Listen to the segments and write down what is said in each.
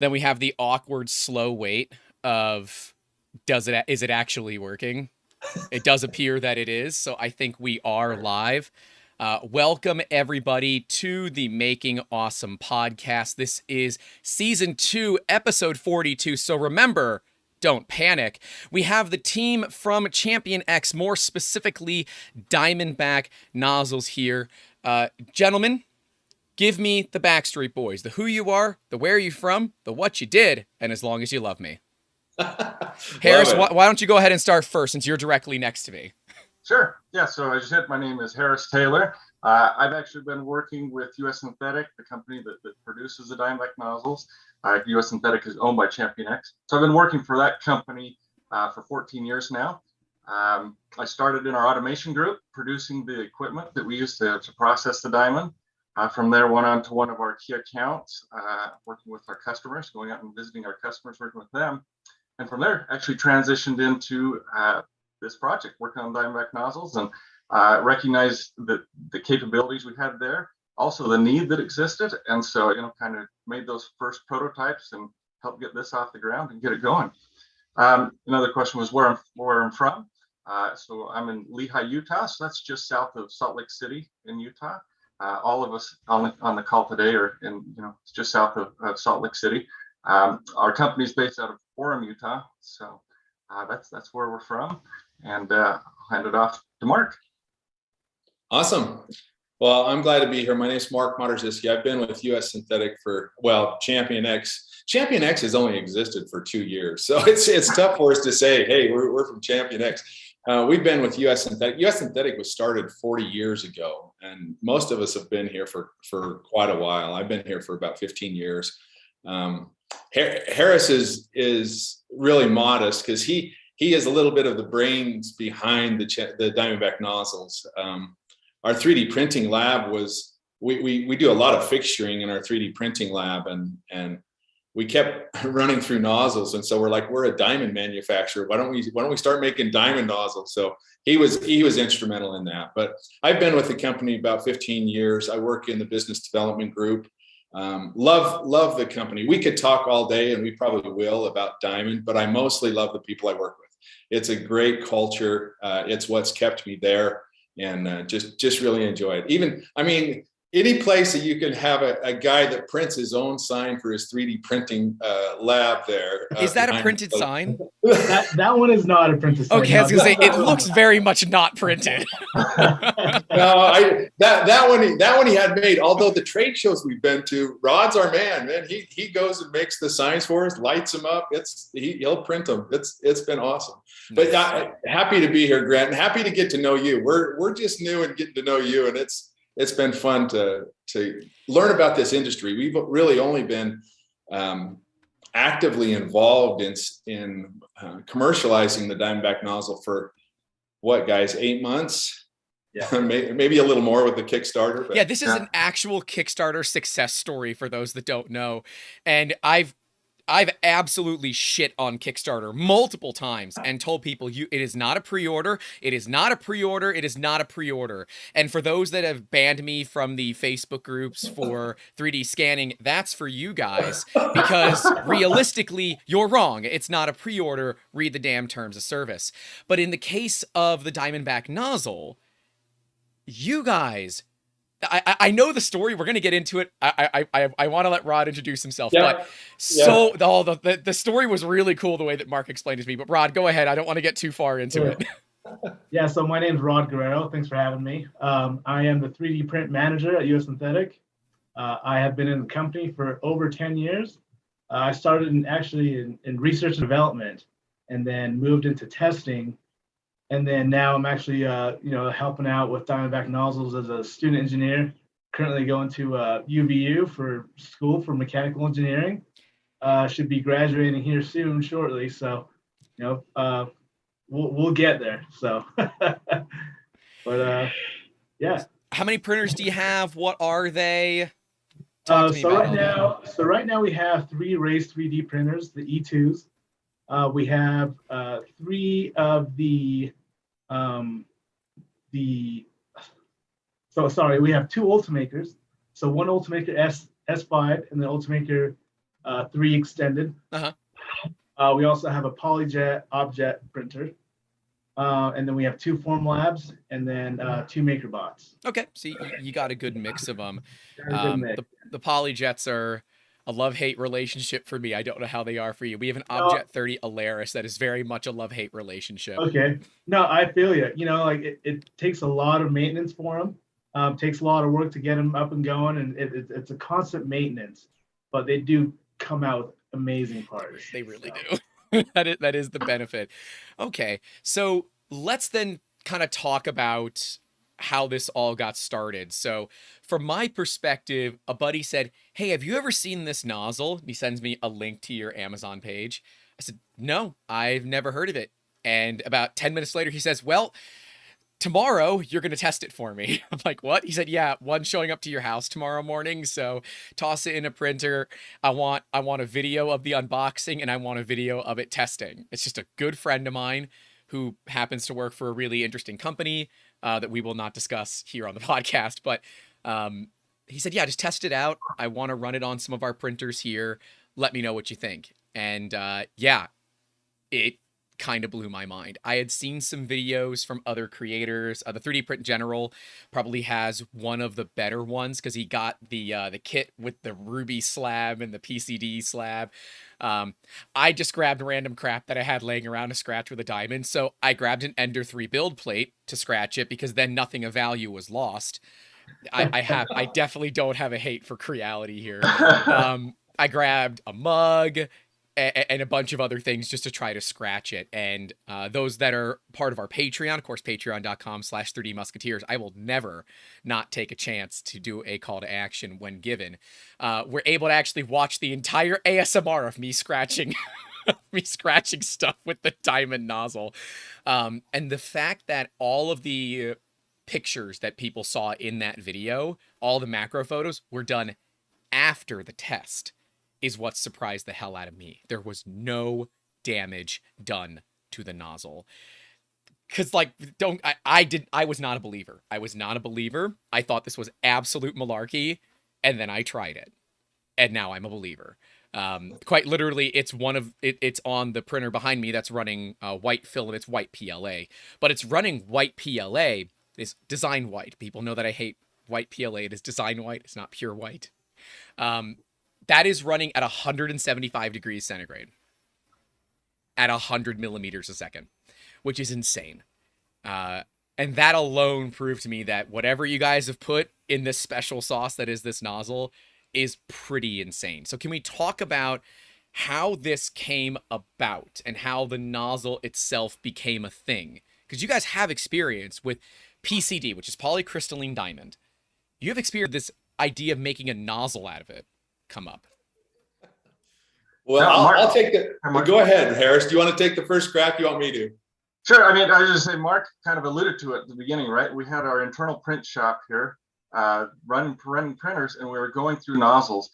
Then we have the awkward slow wait of is it actually working? It does appear that it is, so I think we are live. Welcome everybody to the Making Awesome podcast. This is season 2, episode 42. So remember, don't panic. We have the team from ChampionX, more specifically DiamondBack Nozzles here. Gentlemen, give me the Backstreet Boys, the who you are, the where you from, the what you did, and as long as you love me. Harris, why don't you go ahead and start first since you're directly next to me? Sure. Yeah, so as you said, my name is Harris Taylor. I've actually been working with US Synthetic, the company that produces the DiamondBack nozzles. US Synthetic is owned by ChampionX. So I've been working for that company for 14 years now. I started in our automation group, producing the equipment that we use to process the diamond. From there, went on to one of our key accounts, working with our customers, going out and visiting our customers, working with them. And from there, actually transitioned into this project, working on DiamondBack nozzles, and recognized the capabilities we had there, also the need that existed. And so, kind of made those first prototypes and helped get this off the ground and get it going. Another question was where I'm from. So I'm in Lehi, Utah. So that's just south of Salt Lake City in Utah. All of us on the call today are it's just south of Salt Lake City. Our company is based out of Orem, Utah. So that's where we're from. And I'll hand it off to Marc. Awesome. Well, I'm glad to be here. My name is Marc Modersitzki. I've been with US Synthetic for, ChampionX. ChampionX has only existed for 2 years. So it's tough for us to say, hey, we're from ChampionX. We've been with US Synthetic. US Synthetic was started 40 years ago, and most of us have been here for quite a while. I've been here for about 15 years. Harris is really modest because he is a little bit of the brains behind the DiamondBack nozzles. Our 3D printing lab we do a lot of fixturing in our 3D printing lab, and we kept running through nozzles, and so we're a diamond manufacturer. Why don't we start making diamond nozzles? So he was instrumental in that. But I've been with the company about 15 years. I work in the business development group. Love the company. We could talk all day, and we probably will, about diamond, but I mostly love the people I work with. It's a great culture. It's what's kept me there, and just really enjoy it. Any place that you can have a guy that prints his own sign for his 3D printing lab there. Is that a printed sign? That one is not a printed sign. Okay, I was gonna say it looks very much not printed. No, that one he had made. Although the trade shows we've been to, Rod's our man. He goes and makes the signs for us, lights them up. He'll print them. It's been awesome. But happy to be here, Grant, and happy to get to know you. We're just new and getting to know you, and it's been fun to learn about this industry. We've really only been actively involved in commercializing the DiamondBack nozzle for what, guys, 8 months? Yeah, maybe a little more with the Kickstarter. But, yeah, this is an actual Kickstarter success story for those that don't know, and I've absolutely shit on Kickstarter multiple times and told people it is not a pre-order. It is not a pre-order. It is not a pre-order. And for those that have banned me from the Facebook groups for 3D scanning, that's for you guys, because realistically, you're wrong. It's not a pre-order. Read the damn terms of service. But in the case of the DiamondBack nozzle, you guys, I know the story. We're gonna get into it. I want to let Rod introduce himself. Yeah. But the story was really cool the way that Marc explained it to me. But Rod, go ahead. I don't want to get too far into it. Yeah. So my name is Rod Guerrero. Thanks for having me. I am the 3D print manager at US Synthetic. I have been in the company for over 10 years. I started in research and development, and then moved into testing. And then now I'm actually, helping out with DiamondBack nozzles as a student engineer. Currently going to UVU for school for mechanical engineering. Should be graduating here shortly. So, we'll get there. So, but yeah. How many printers do you have? What are they? Right now we have 3 Raise 3D printers, the E2s. We have 3 of we have 2 Ultimakers. So one Ultimaker S5 and the Ultimaker 3 extended. We also have a PolyJet object printer. And then we have 2 form labs and then 2 MakerBots. Okay, so you got a good mix of them. Mix. The PolyJets are a love-hate relationship for me. I don't know how they are for you. We have an Objet 30 Alaris that is very much a love-hate relationship. Okay. No, I feel you. You know, like it takes a lot of maintenance for them. Takes a lot of work to get them up and going, and it's a constant maintenance. But they do come out with amazing parts. They really do. That is the benefit. Okay, so let's then kind of talk about how this all got started. So from my perspective, a buddy said, "Hey, have you ever seen this nozzle?" He sends me a link to your Amazon page. I said, "No, I've never heard of it." And about 10 minutes later, he says, "Well, tomorrow you're going to test it for me." I'm like, "What?" He said, "Yeah, one showing up to your house tomorrow morning. So toss it in a printer. I want a video of the unboxing and I want a video of it testing." It's just a good friend of mine who happens to work for a really interesting company that we will not discuss here on the podcast. But he said, "Yeah, just test it out. I want to run it on some of our printers here. Let me know what you think." And yeah, it kind of blew my mind. I had seen some videos from other creators. The 3D Print General probably has one of the better ones because he got the kit with the ruby slab and the PCD slab. I just grabbed random crap that I had laying around to scratch with a diamond. So I grabbed an Ender 3 build plate to scratch it because then nothing of value was lost. I definitely don't have a hate for Creality here. I grabbed a mug and a bunch of other things just to try to scratch it. And those that are part of our Patreon, of course, patreon.com/3D Musketeers, I will never not take a chance to do a call to action when given. We're able to actually watch the entire ASMR of me scratching stuff with the diamond nozzle. And the fact that all of the pictures that people saw in that video, all the macro photos, were done after the test is what surprised the hell out of me. There was no damage done to the nozzle. Cause like, I was not a believer. I thought this was absolute malarkey. And then I tried it. And now I'm a believer. Quite literally, it's on the printer behind me that's running white filaments, white PLA. But it's running white PLA, is design white. People know that I hate white PLA. It is design white. It's not pure white. That is running at 175 degrees centigrade at 100 millimeters a second, which is insane. And that alone proved to me that whatever you guys have put in this special sauce that is this nozzle is pretty insane. So can we talk about how this came about and how the nozzle itself became a thing? Because you guys have experience with PCD, which is polycrystalline diamond. You have experience with this idea of making a nozzle out of it come up. Well, Yeah, Mark- I'll take the. Mark- Go ahead, Harris. Do you want to take the first crack? You want me to? Sure. I mean, I was just saying, Mark kind of alluded to it at the beginning, right? We had our internal print shop here, running printers, and we were going through nozzles.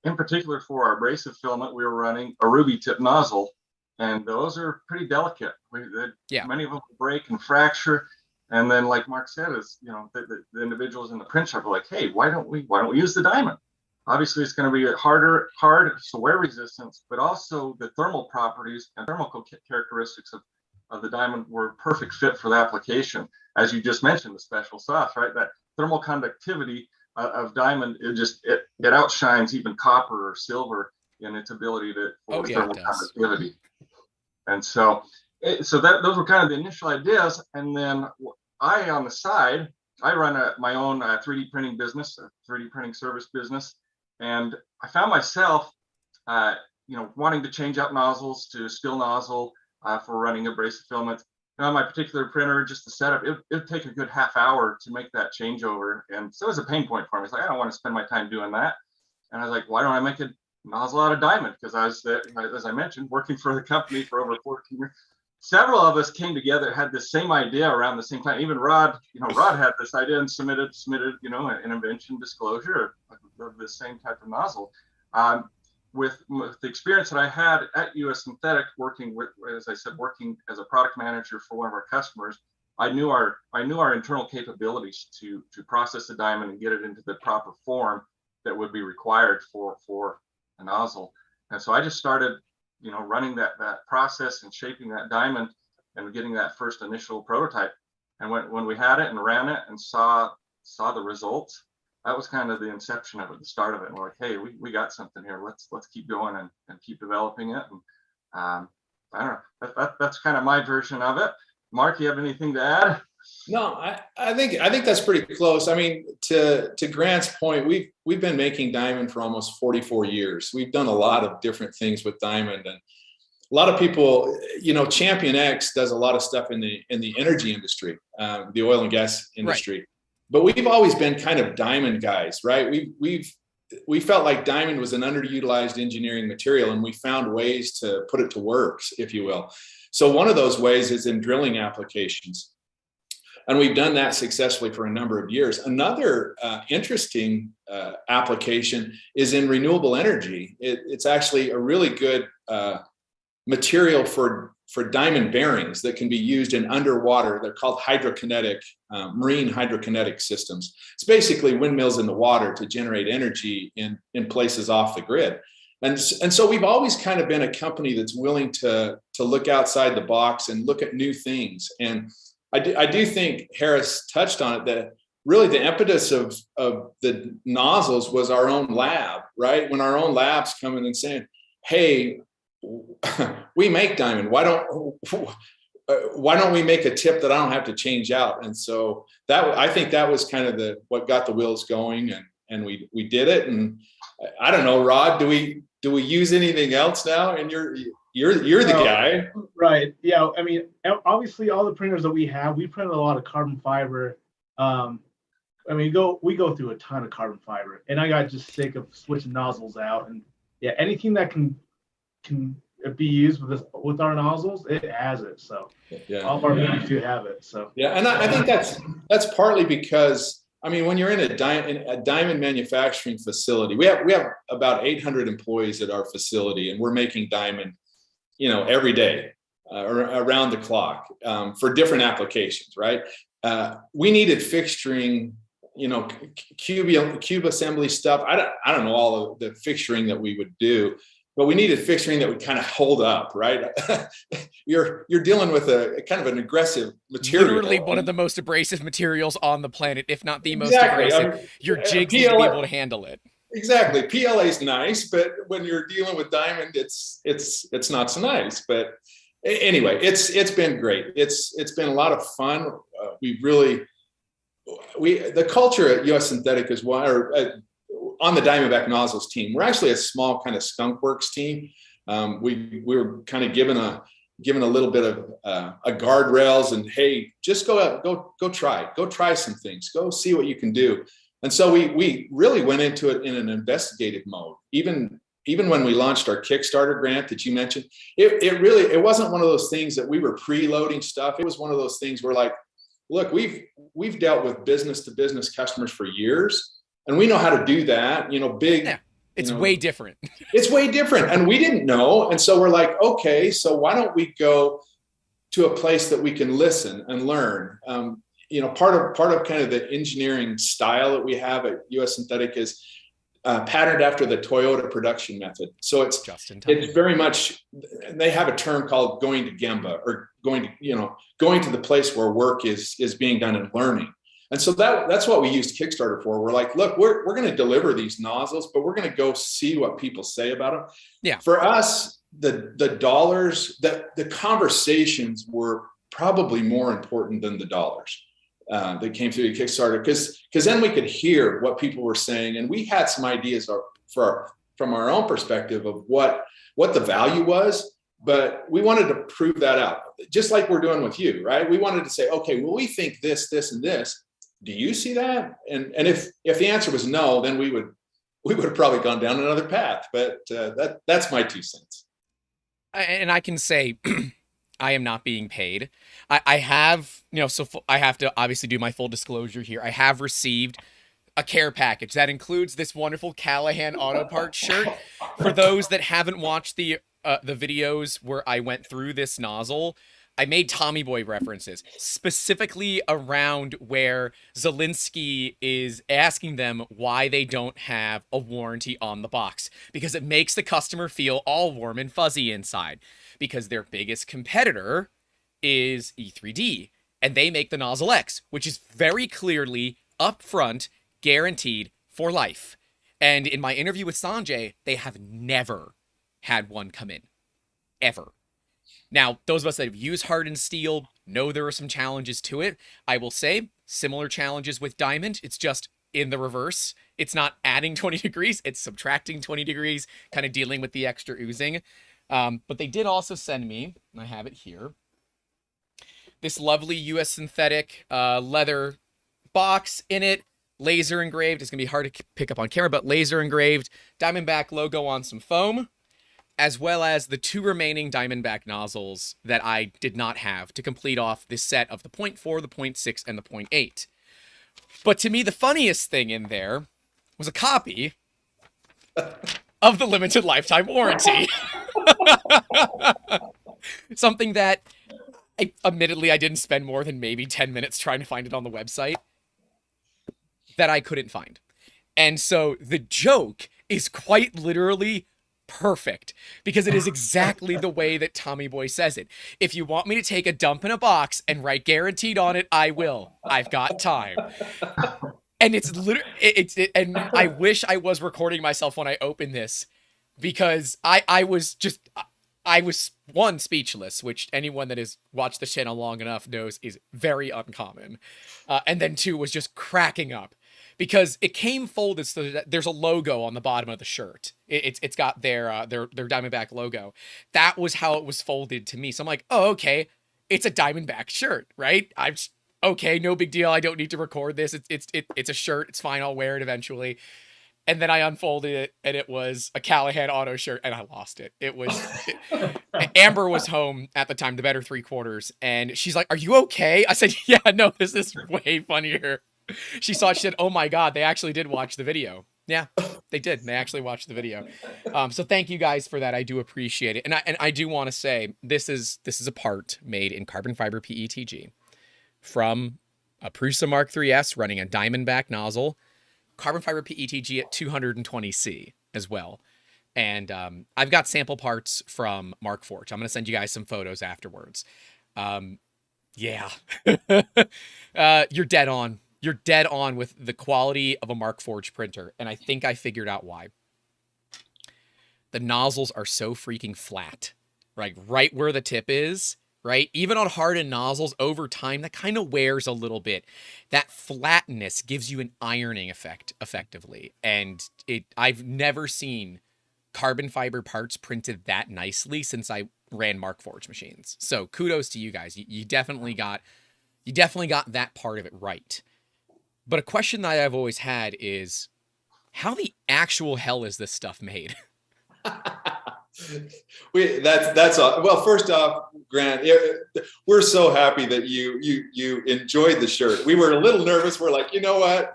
In particular, for our abrasive filament, we were running a ruby tip nozzle, and those are pretty delicate. Many of them break and fracture. And then, like Mark said, the individuals in the print shop were like, "Hey, why don't we use the diamond?" Obviously, it's going to be hard, so wear resistance, but also the thermal properties and thermal characteristics of the diamond were a perfect fit for the application. As you just mentioned, the special sauce, right? That thermal conductivity of diamond, it outshines even copper or silver in its ability for thermal conductivity. And so those were kind of the initial ideas. And then on the side, I run my own 3D printing business, a 3D printing service business. And I found myself, wanting to change out nozzles to steel nozzle for running abrasive filament. And on my particular printer, just the setup, it would take a good half hour to make that changeover. And so it was a pain point for me. It's like, I don't want to spend my time doing that. And I was like, why don't I make a nozzle out of diamond? Because I was, as I mentioned, working for the company for over 14 years. Several of us came together, had the same idea around the same time. Even Rod had this idea and submitted, an invention disclosure of the same type of nozzle. With the experience that I had at US Synthetic, working as a product manager for one of our customers, I knew our internal capabilities to process the diamond and get it into the proper form that would be required for a nozzle. And so I just started, running that process and shaping that diamond and getting that first initial prototype. And when we had it and ran it and saw the results, that was kind of the inception of it, the start of it. And we're like, hey, we got something here. Let's keep going and keep developing it. And I don't know. That's kind of my version of it. Marc, you have anything to add? No, I think that's pretty close. I mean, to Grant's point, we've been making diamond for almost 44 years. We've done a lot of different things with diamond, and a lot of people, ChampionX does a lot of stuff in the energy industry, the oil and gas industry. Right. But we've always been kind of diamond guys, right? We felt like diamond was an underutilized engineering material, and we found ways to put it to work, if you will. So one of those ways is in drilling applications. And we've done that successfully for a number of years. Another interesting application is in renewable energy. It's actually a really good material for diamond bearings that can be used in underwater. They're called hydrokinetic, marine hydrokinetic systems. It's basically windmills in the water to generate energy in places off the grid. And so we've always kind of been a company that's willing to look outside the box and look at new things. And I do think Harris touched on it, that really the impetus of the nozzles was our own lab, right? When our own labs come in and saying, hey, we make diamond. Why don't we make a tip that I don't have to change out? And so I think that was kind of what got the wheels going, and we did it. And I don't know, Rod, do we use anything else now? And you're the guy, right? Yeah, I mean, obviously, all the printers that we print a lot of carbon fiber. I mean, we go through a ton of carbon fiber, and I got just sick of switching nozzles out. And yeah, anything that can be used with our nozzles, it has it. So yeah, all of our printers do have it. So yeah, and I think that's partly because, I mean, when you're in a diamond manufacturing facility, we have about 800 employees at our facility, and we're making diamond, every day, around the clock, for different applications, right? We needed fixturing, cube assembly stuff. I don't know all of the fixturing that we would do, but we needed fixturing that would kind of hold up, right? You're dealing with a kind of an aggressive material. Literally one of the most abrasive materials on the planet, if not the most abrasive. I mean, your jigs need to be able to handle it. Exactly. PLA is nice, but when you're dealing with diamond, it's not so nice. But anyway, it's been great. It's been a lot of fun. The culture at US Synthetic is on the DiamondBack Nozzles team. We're actually a small kind of skunk works team. We were kind of given a little bit of a guardrails, and hey, just go out, go try some things, go see what you can do. And so we really went into it in an investigative mode. Even when we launched our Kickstarter grant that you mentioned, it wasn't one of those things that we were preloading stuff. It was one of those things where, like, look, we've dealt with business to business customers for years, and we know how to do that. Big. Yeah. It's way different. It's way different. And we didn't know. And so we're like, okay, so why don't we go to a place that we can listen and learn? Part of kind of the engineering style that we have at US Synthetic is patterned after the Toyota production method. So it's just in time. It's very much, they have a term called going to Gemba, or going to the place where work is being done and learning. And so that's what we used Kickstarter for. We're like, look, we're going to deliver these nozzles, but we're going to go see what people say about them. Yeah. For us, the dollars, the conversations were probably more important than the dollars that came through the Kickstarter, because then we could hear what people were saying, and we had some ideas from our own perspective of what the value was. But we wanted to prove that out, just like we're doing with you, right? We wanted to say, okay, well, we think this, and this. Do you see that? And if the answer was no, then we would have probably gone down another path. But that's my 2 cents. And I can say, I am not being paid. I have, I have to obviously do my full disclosure here. I have received a care package that includes this wonderful Callahan Auto Parts shirt. For those that haven't watched the videos where I went through this nozzle, I made Tommy Boy references specifically around where Zelensky is asking them why they don't have a warranty on the box, because it makes the customer feel all warm and fuzzy inside, because their biggest competitor is E3D, and they make the Nozzle X, which is very clearly upfront, guaranteed for life. And in my interview with Sanjay, they have never had one come in, ever. Now, those of us that have used hardened steel know there are some challenges to it. I will say, similar challenges with diamond. It's just in the reverse. It's not adding 20 degrees, it's subtracting 20 degrees, kind of dealing with the extra oozing. But they did also send me, and I have it here, this lovely US Synthetic leather box in it, laser engraved. It's going to be hard to pick up on camera, but laser engraved Diamondback logo on some foam, as well as the 2 remaining Diamondback nozzles that I did not have to complete off this set of the 0.4, the 0.6, and the 0.8. But to me, the funniest thing in there was a copy of the limited lifetime warranty. Something that, admittedly, I didn't spend more than maybe 10 minutes trying to find it on the website, that I couldn't find. And so the joke is quite literally perfect, because it is exactly the way that Tommy Boy says it. If you want me to take a dump in a box and write guaranteed on it, I will. I've got time. And it's literally, and I wish I was recording myself when I opened this, because I was one, speechless, which anyone that has watched the channel long enough knows is very uncommon. And then 2, was just cracking up, because it came folded so that there's a logo on the bottom of the shirt. It's got their Diamondback logo. That was how it was folded to me. So I'm like, oh, okay, it's a Diamondback shirt, right? Okay, no big deal. I don't need to record this. It's a shirt. It's fine. I'll wear it eventually. And then I unfolded it, and it was a Callahan Auto shirt, and I lost it. Amber was home at the time, the better 3/4, and she's like, "Are you okay?" I said, "Yeah, no, this is way funnier." She saw it, she said, "Oh my God, they actually did watch the video." Yeah, they did. They actually watched the video. So thank you guys for that. I do appreciate it. And I do want to say, this is a part made in carbon fiber PETG from a Prusa Mark III's running a Diamondback nozzle, carbon fiber PETG at 220C as well. And I've got sample parts from Mark Forge. I'm going to send you guys some photos afterwards. Yeah, you're dead on. You're dead on with the quality of a Mark Forge printer. And I think I figured out why. The nozzles are so freaking flat, right where the tip is, right? Even on hardened nozzles over time, that kind of wears a little bit. That flatness gives you an ironing effect effectively. And I've never seen carbon fiber parts printed that nicely since I ran Mark Forge machines. So kudos to you guys. You definitely got that part of it right. But a question that I've always had is, how the actual hell is this stuff made? That's all. Well, first off, Grant, we're so happy that you enjoyed the shirt. We were a little nervous. We're like, you know what?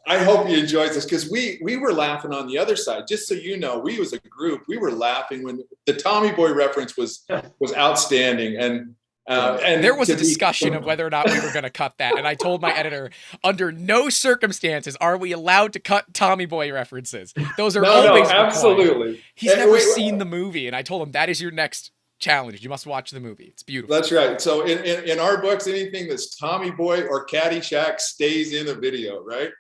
I hope you enjoyed this, because we were laughing on the other side. Just so you know, we as a group, we were laughing when the Tommy Boy reference was outstanding. And there was a discussion of whether or not we were going to cut that. And I told my editor, under no circumstances are we allowed to cut Tommy Boy references. Those are always required. Absolutely. He's never seen the movie. And I told him, that is your next challenge. You must watch the movie. It's beautiful. That's right. So in our books, anything that's Tommy Boy or Caddyshack stays in the video, right?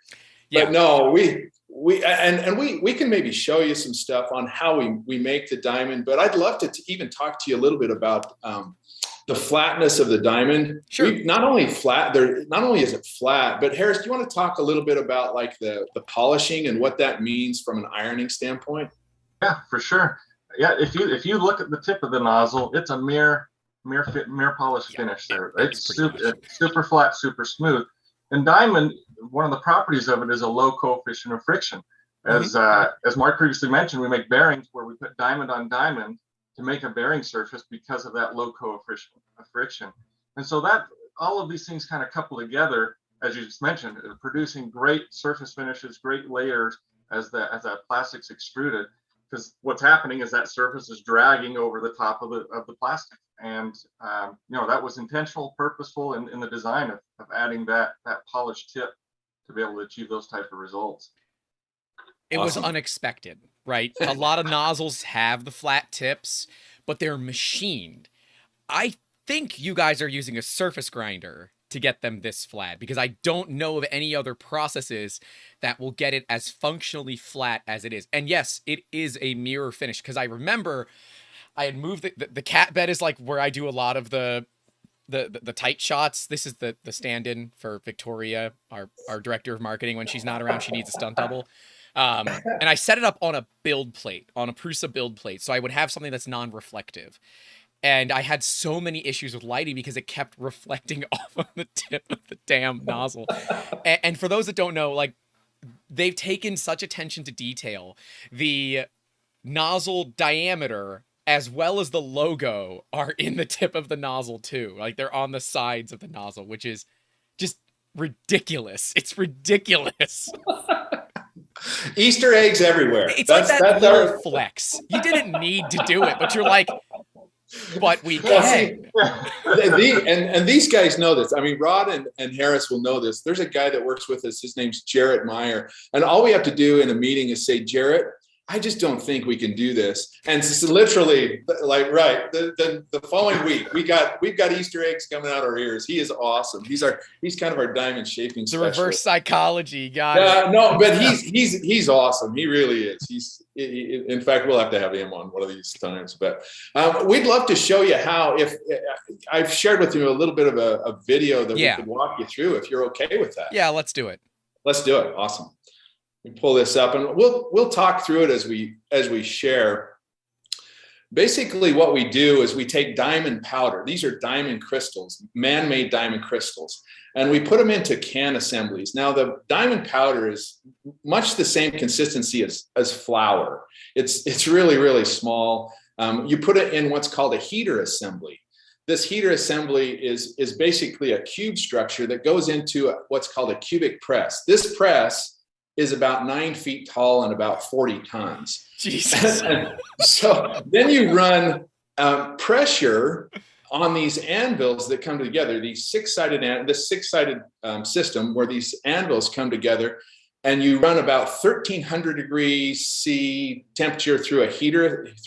Yeah. But no, we can maybe show you some stuff on how we make the diamond. But I'd love to even talk to you a little bit about the flatness of the diamond. Sure. Not only is it flat, but Harris, do you want to talk a little bit about like the polishing and what that means from an ironing standpoint? Yeah, for sure. Yeah, if you look at the tip of the nozzle, it's a mere polish finish there. It's super flat, super smooth. And diamond, one of the properties of it is a low coefficient of friction. As Mark previously mentioned, we make bearings where we put diamond on diamond to make a bearing surface because of that low coefficient of friction. And so that all of these things kind of couple together, as you just mentioned, producing great surface finishes, great layers as that plastic's extruded. Because what's happening is that surface is dragging over the top of the plastic, And that was intentional, purposeful in the design of adding that polished tip to be able to achieve those type of results. It Awesome. was unexpected, right? A lot of nozzles have the flat tips, but they're machined. I think you guys are using a surface grinder to get them this flat, because I don't know of any other processes that will get it as functionally flat as it is. And yes, it is a mirror finish, because I remember I had moved the cat bed is like where I do a lot of the tight shots. This is the stand-in for Victoria, our director of marketing. When she's not around, she needs a stunt double. And I set it up on a build plate, on a Prusa build plate, so I would have something that's non-reflective. And I had so many issues with lighting because it kept reflecting off of the tip of the damn nozzle. And for those that don't know, like, they've taken such attention to detail. The nozzle diameter as well as the logo are in the tip of the nozzle too. Like, they're on the sides of the nozzle, which is just ridiculous. It's ridiculous. Easter eggs everywhere. It's like that little flex. You didn't need to do it, but you're like, but we can. And these guys know this. I mean, Rod and Harris will know this. There's a guy that works with us. His name's Jarrett Meyer. And all we have to do in a meeting is say, Jarrett, I just don't think we can do this. And it's literally like, right, the following week, we've got Easter eggs coming out our ears. He is awesome. He's kind of our diamond shaping specialist. The reverse psychology guy. No, but he's awesome. He really is. In fact, we'll have to have him on one of these times. But we'd love to show you how. If I've shared with you a little bit of a video that we could walk you through, if you're okay with that. Yeah, let's do it. Let's do it. Awesome. We pull this up, and we'll talk through it as we share. Basically, what we do is we take diamond powder. These are diamond crystals, man-made diamond crystals, and we put them into can assemblies. Now, the diamond powder is much the same consistency as flour. It's really, really small. You put it in what's called a heater assembly. This heater assembly is basically a cube structure that goes into what's called a cubic press. This press is about 9 feet tall and about 40 tons. Jesus. So then you run pressure on these anvils that come together, this six-sided system where these anvils come together, and you run about 1300 degrees C temperature through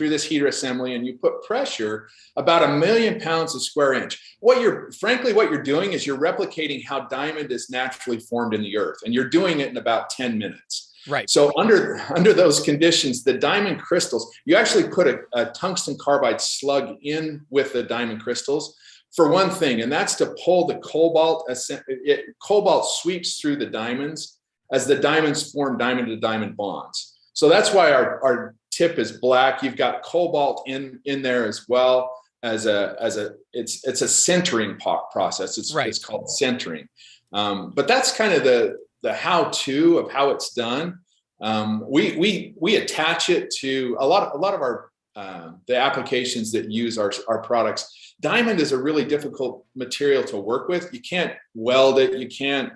this heater assembly, and you put pressure about 1 million pounds a square inch. What you're doing is you're replicating how diamond is naturally formed in the earth, and you're doing it in about 10 minutes. Right. So under those conditions, the diamond crystals, you actually put a tungsten carbide slug in with the diamond crystals for one thing, and that's to pull the cobalt. Cobalt sweeps through the diamonds as the diamonds form diamond-to-diamond bonds. So that's why our tip is black. You've got cobalt in there as well as it's a sintering process. It's called sintering. But that's kind of the how-to of how it's done. We attach it to a lot of our the applications that use our products. Diamond is a really difficult material to work with. You can't weld it. You can't.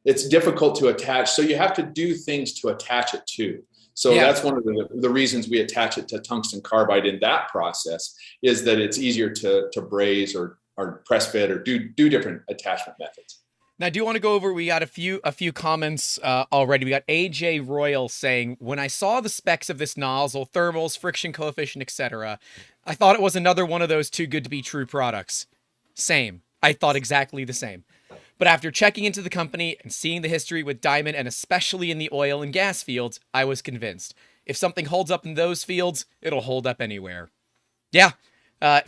It's difficult to attach, so you have to do things to attach it to. So that's one of the reasons we attach it to tungsten carbide in that process, is that it's easier to braze or press fit or do different attachment methods. Now, I do want to go over, we got a few comments already. We got AJ Royal saying, when I saw the specs of this nozzle, thermals, friction coefficient, etc., I thought it was another one of those too good to be true products. Same. I thought exactly the same. But after checking into the company and seeing the history with diamond, and especially in the oil and gas fields, I was convinced. If something holds up in those fields, it'll hold up anywhere. Yeah.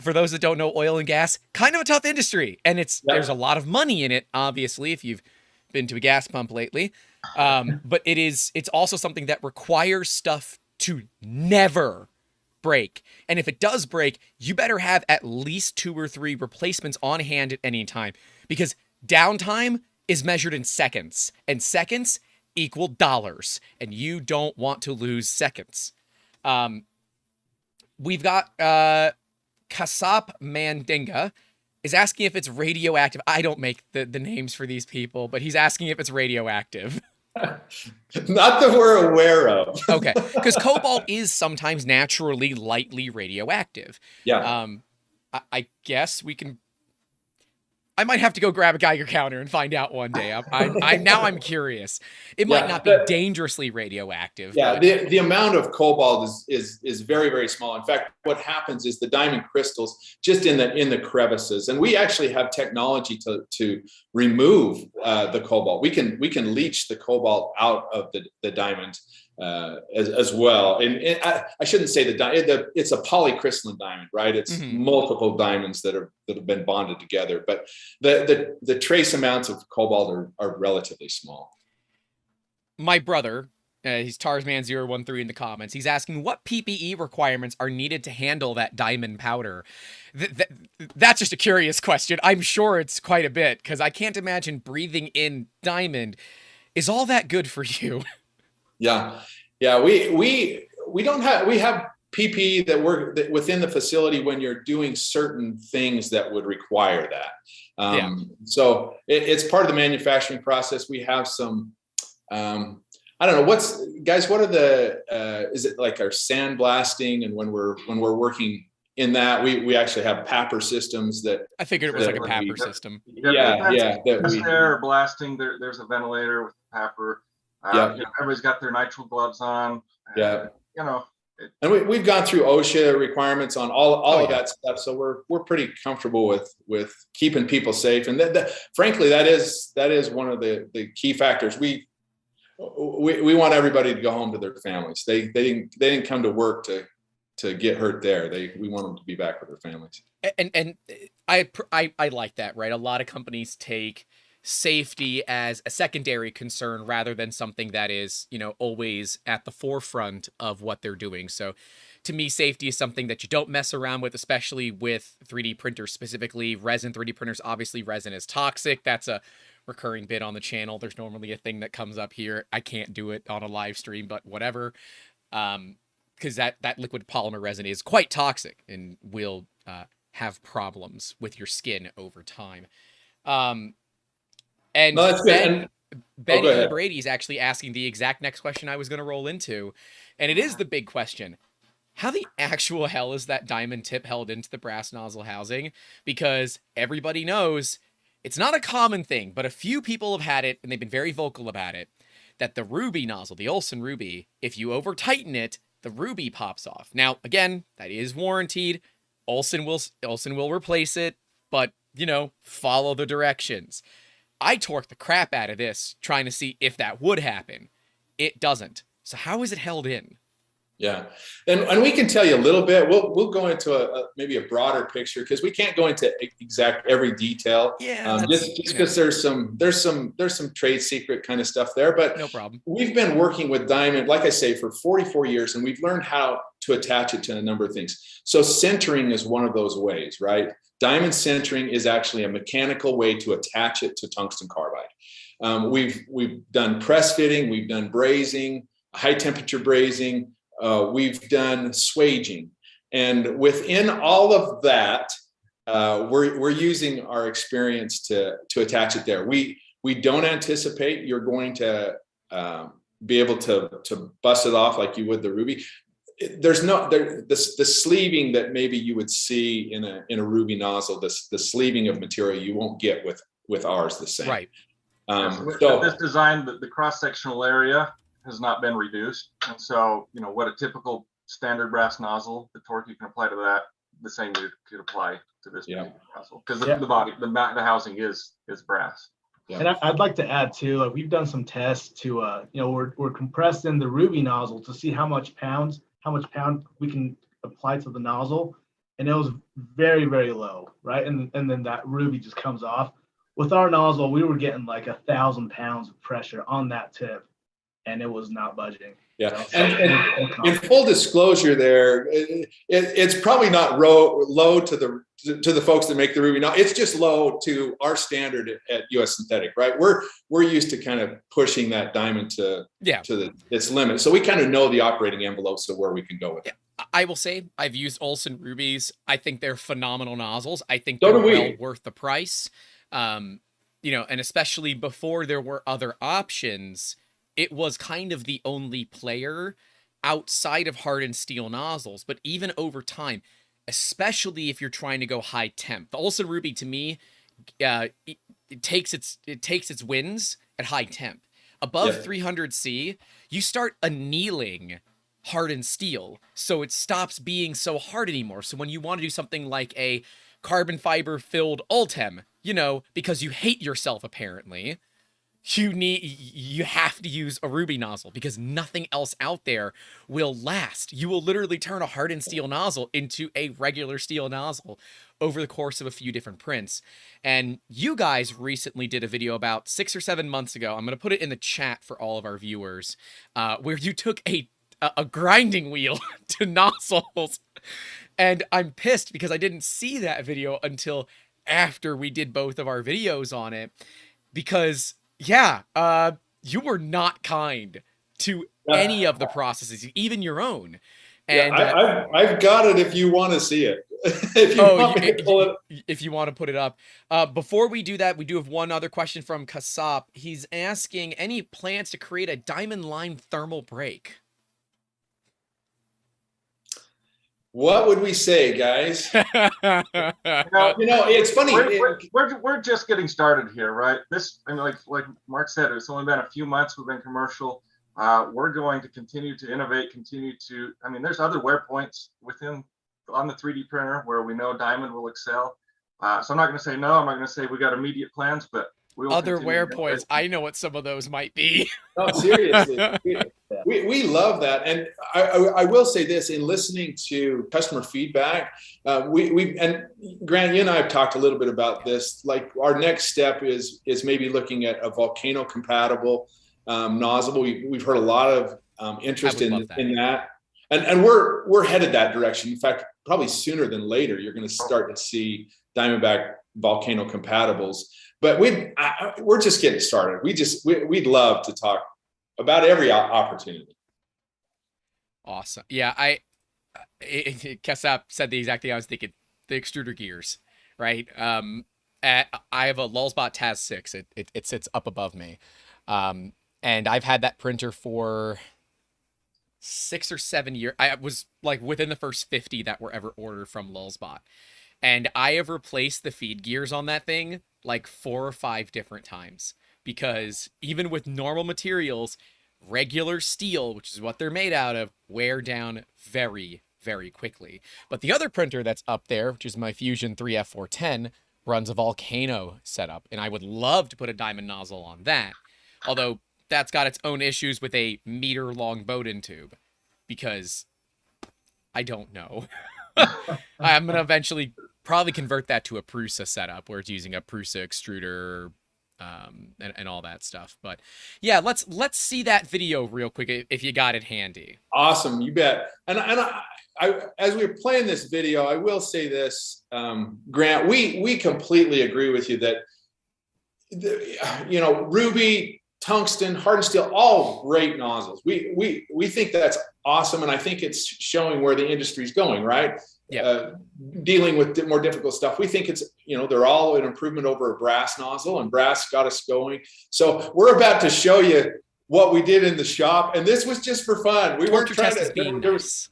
For those that don't know, oil and gas, kind of a tough industry. And there's a lot of money in it, obviously, if you've been to a gas pump lately. But it's also something that requires stuff to never break. And if it does break, you better have at least 2 or 3 replacements on hand at any time, because downtime is measured in seconds, and seconds equal dollars, and you don't want to lose seconds. We've got Kasap Mandinga is asking if it's radioactive. I don't make the names for these people, but he's asking if it's radioactive. Not that we're aware of. Okay, because cobalt is sometimes naturally lightly radioactive. Yeah. I guess we can. I might have to go grab a Geiger counter and find out one day. I'm curious. It might not be dangerously radioactive. Yeah, but... the amount of cobalt is very, very small. In fact, what happens is the diamond crystals just in the crevices, and we actually have technology to remove the cobalt. We can leach the cobalt out of the diamond as well. And I shouldn't say it's a polycrystalline diamond, right? It's multiple diamonds that have been bonded together, but the trace amounts of cobalt are relatively small. My brother, he's Tarsman013 in the comments. He's asking what PPE requirements are needed to handle that diamond powder. That's just a curious question. I'm sure it's quite a bit, because I can't imagine breathing in diamond is all that good for you. Yeah. We have PPE that within the facility when you're doing certain things that would require that. So it's part of the manufacturing process. We have some. I don't know what are the is it like our sandblasting, and when we're working in that we actually have PAPR systems that I figured it was like a PAPR system. Air blasting. There's a ventilator with PAPR. Everybody's got their nitrile gloves on. And we've gone through OSHA requirements on all of that stuff, so we're pretty comfortable with keeping people safe. And frankly, that is one of the key factors. We want everybody to go home to their families. They didn't come to work to get hurt there. We want them to be back with their families. And I like that, right? A lot of companies take safety as a secondary concern rather than something that is, always at the forefront of what they're doing. So to me, safety is something that you don't mess around with, especially with 3D printers, specifically resin 3D printers. Obviously, resin is toxic. That's a recurring bit on the channel. There's normally a thing that comes up here. I can't do it on a live stream, but whatever. Because that liquid polymer resin is quite toxic and will have problems with your skin over time. And no, that's good. Ben Brady is actually asking the exact next question I was going to roll into. And it is the big question. How the actual hell is that diamond tip held into the brass nozzle housing? Because everybody knows it's not a common thing, but a few people have had it, and they've been very vocal about it, that the ruby nozzle, the Olsen Ruby, if you over tighten it, the ruby pops off. Now, again, that is warranted. Olsen will replace it, but, follow the directions. I torqued the crap out of this trying to see if that would happen. It doesn't. So how is it held in? Yeah, and we can tell you a little bit. We'll go into maybe a broader picture, because we can't go into exact every detail. Just because there's some trade secret kind of stuff there. But no problem. We've been working with diamond, like I say, for 44 years, and we've learned how to attach it to a number of things. So centering is one of those ways, right? Diamond centering is actually a mechanical way to attach it to tungsten carbide. We've done press fitting, we've done brazing, high temperature brazing. We've done swaging, and within all of that, we're using our experience to attach it there. We don't anticipate you're going to be able to bust it off like you would the ruby. There's the sleeving that maybe you would see in a ruby nozzle. The sleeving of material you won't get with ours the same. Right. With this design, the cross-sectional area has not been reduced, and so what a typical standard brass nozzle, the torque you can apply to that, the same you could apply to this nozzle, because the housing is brass. Yeah. And I'd like to add too, we've done some tests to we're compressing the ruby nozzle to see how much pound we can apply to the nozzle, and it was very, very low, right? And then that ruby just comes off. With our nozzle, we were getting like 1,000 pounds of pressure on that tip, and it was not budging. Yeah, and in full disclosure, there, it's probably not low to the folks that make the ruby. Now, it's just low to our standard at US Synthetic, right? We're used to kind of pushing that diamond to its limit, so we kind of know the operating envelopes of where we can go with it. I will say I've used Olsen Rubies. I think they're phenomenal nozzles. I think they're well worth the price. And especially before there were other options, it was kind of the only player outside of hardened steel nozzles. But even over time, especially if you're trying to go high temp. The Olsen Ruby, to me, it takes its wins at high temp. Above 300C, you start annealing hardened steel, so it stops being so hard anymore. So when you want to do something like a carbon fiber filled Ultem, you know, because you hate yourself apparently, you have to use a ruby nozzle because nothing else out there will last. You will literally turn a hardened steel nozzle into a regular steel nozzle over the course of a few different prints. And you guys recently did a video about 6 or 7 months ago. I'm going to put it in the chat for all of our viewers, where you took a grinding wheel to nozzles. And I'm pissed because I didn't see that video until after we did both of our videos on it, because yeah, you were not kind to any of the processes, even your own. And I've got it if you want to see it. If you want to put it up. Before we do that, we do have one other question from Kasap. He's asking, any plans to create a diamond line thermal break? What would we say, guys? It's funny. We're just getting started here, right? This, I mean, like Mark said, it's only been a few months. We've been commercial. We're going to continue to innovate, I mean, there's other wear points on the 3D printer where we know diamond will excel. So I'm not going to say no. I'm not going to say we got immediate plans, but we will. Other wear points. I know what some of those might be. No, seriously. We love that. And I will say this, in listening to customer feedback, and Grant, you and I have talked a little bit about this. Like, our next step is maybe looking at a volcano compatible nozzle. We've heard a lot of interest in that. And we're headed that direction. In fact, probably sooner than later, you're going to start to see Diamondback volcano compatibles. But we're just getting started. We'd love to talk about every opportunity. Awesome. Yeah, Kasap said the exact thing I was thinking. The extruder gears, right? I have a Lulzbot Taz 6. It sits up above me, and I've had that printer for 6 or 7 years. I was like within the first 50 that were ever ordered from Lulzbot, and I have replaced the feed gears on that thing like 4 or 5 different times, because even with normal materials, regular steel, which is what they're made out of, wear down very, very quickly. But the other printer that's up there, which is my Fusion 3F410, runs a volcano setup, and I would love to put a diamond nozzle on that, although that's got its own issues with a meter-long Bowden tube, because I don't know. I'm going to eventually probably convert that to a Prusa setup, where it's using a Prusa extruder and all that stuff. But yeah, let's see that video real quick if you got it handy. Awesome, you bet. And I as we were playing this video, I will say this, Grant, we completely agree with you that ruby, tungsten, hardened steel, all great nozzles. We think that's awesome, and I think it's showing where the industry's going, right? Yeah. Dealing with more difficult stuff. We think it's, they're all an improvement over a brass nozzle, and brass got us going. So we're about to show you what we did in the shop, and this was just for fun. We weren't trying to,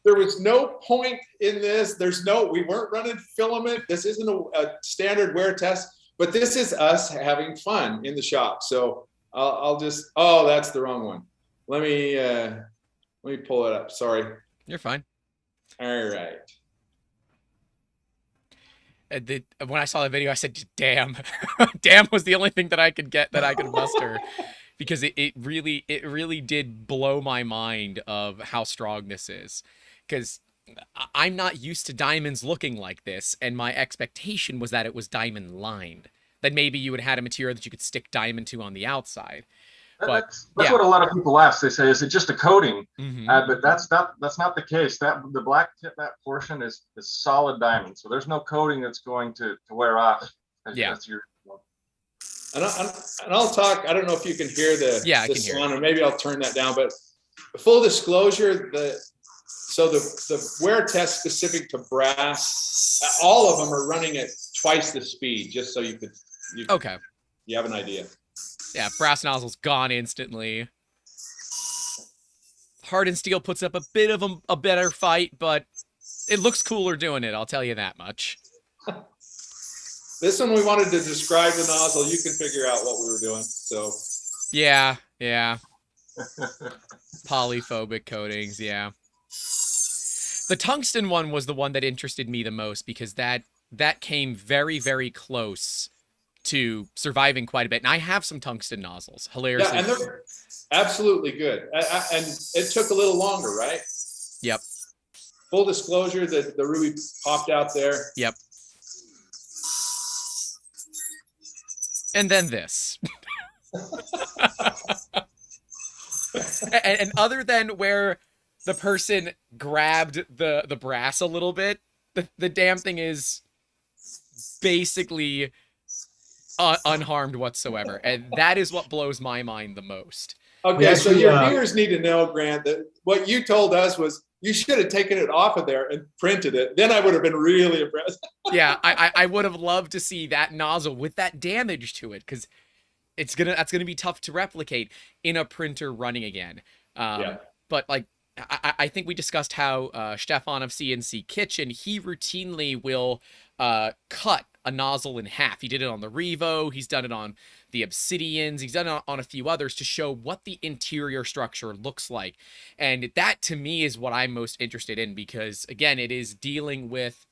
there was no point in this. We weren't running filament. This isn't a standard wear test, but this is us having fun in the shop. So I'll just, that's the wrong one. Let me pull it up. Sorry. You're fine. All right. When I saw the video, I said, damn. Damn was the only thing that I could muster, because it really did blow my mind of how strong this is, because I'm not used to diamonds looking like this, and my expectation was that it was diamond lined, that maybe you would have had a material that you could stick diamond to on the outside. But that's what a lot of people ask. They say, "Is it just a coating?" Mm-hmm. But that's not the case. The black tip, that portion is solid diamond, so there's no coating that's going to wear off. And I'll talk. I don't know if you can hear the I can sound, hear it. or maybe I'll turn that down. But full disclosure, the wear test specific to brass, all of them are running at twice the speed, just so you have an idea. Yeah, brass nozzle's gone instantly. Hardened steel puts up a bit of a better fight, but It looks cooler doing it, I'll tell you that much. This one we wanted to describe the nozzle. You can figure out what we were doing. So Yeah. Polyphobic coatings, yeah. The tungsten one was the one that interested me the most because that came very, very close to surviving quite a bit. And I have some tungsten nozzles, hilariously. yeah, and they're absolutely good. And it took a little longer, right? Yep. Full disclosure, the ruby popped out there. Yep. And then this. and other than where the person grabbed the brass a little bit, the damn thing is basically unharmed whatsoever. And that is what blows my mind the most. Okay, so your viewers need to know, Grant, that what you told us was you should have taken it off of there and printed it. Then I would have been really impressed. Yeah, I would have loved to see that nozzle with that damage to it, because that's gonna be tough to replicate in a printer running again. But like I think we discussed how Stefan of CNC Kitchen, he routinely will cut a nozzle in half. He did it on the Revo, he's done it on the Obsidians, he's done it on a few others to show what the interior structure looks like. And that to me is what I'm most interested in, because again, it is dealing with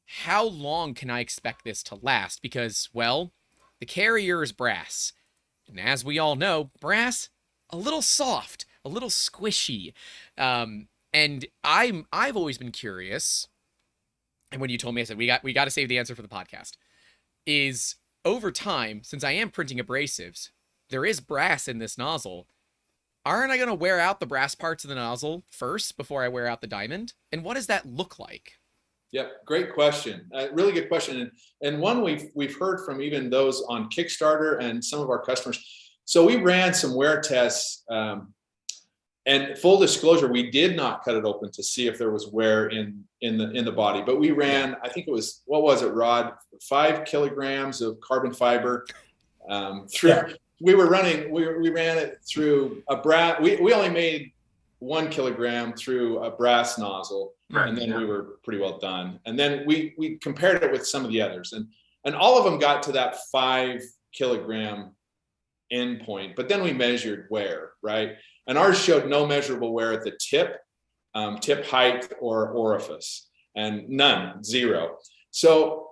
how long can I expect this to last? Because, well, the carrier is brass. And as we all know, brass, a little soft, a little squishy. And I've always been curious, and when you told me, I said, we got to save the answer for the podcast, is over time, since I am printing abrasives, there is brass in this nozzle. Aren't I going to wear out the brass parts of the nozzle first before I wear out the diamond? And what does that look like? Yeah, great question. Really good question. And one we've heard from even those on Kickstarter and some of our customers. So we ran some wear tests, and full disclosure, we did not cut it open to see if there was wear in the body. But we ran, I think it was, what was it, Rod? 5 kilograms of carbon fiber through. Yeah. We ran it through a brass. We only made 1 kilogram through a brass nozzle. Right, and then we were pretty well done. And then we compared it with some of the others, and all of them got to that 5 kilogram endpoint. But then we measured wear, right? And ours showed no measurable wear at the tip height, or orifice, and none, 0. So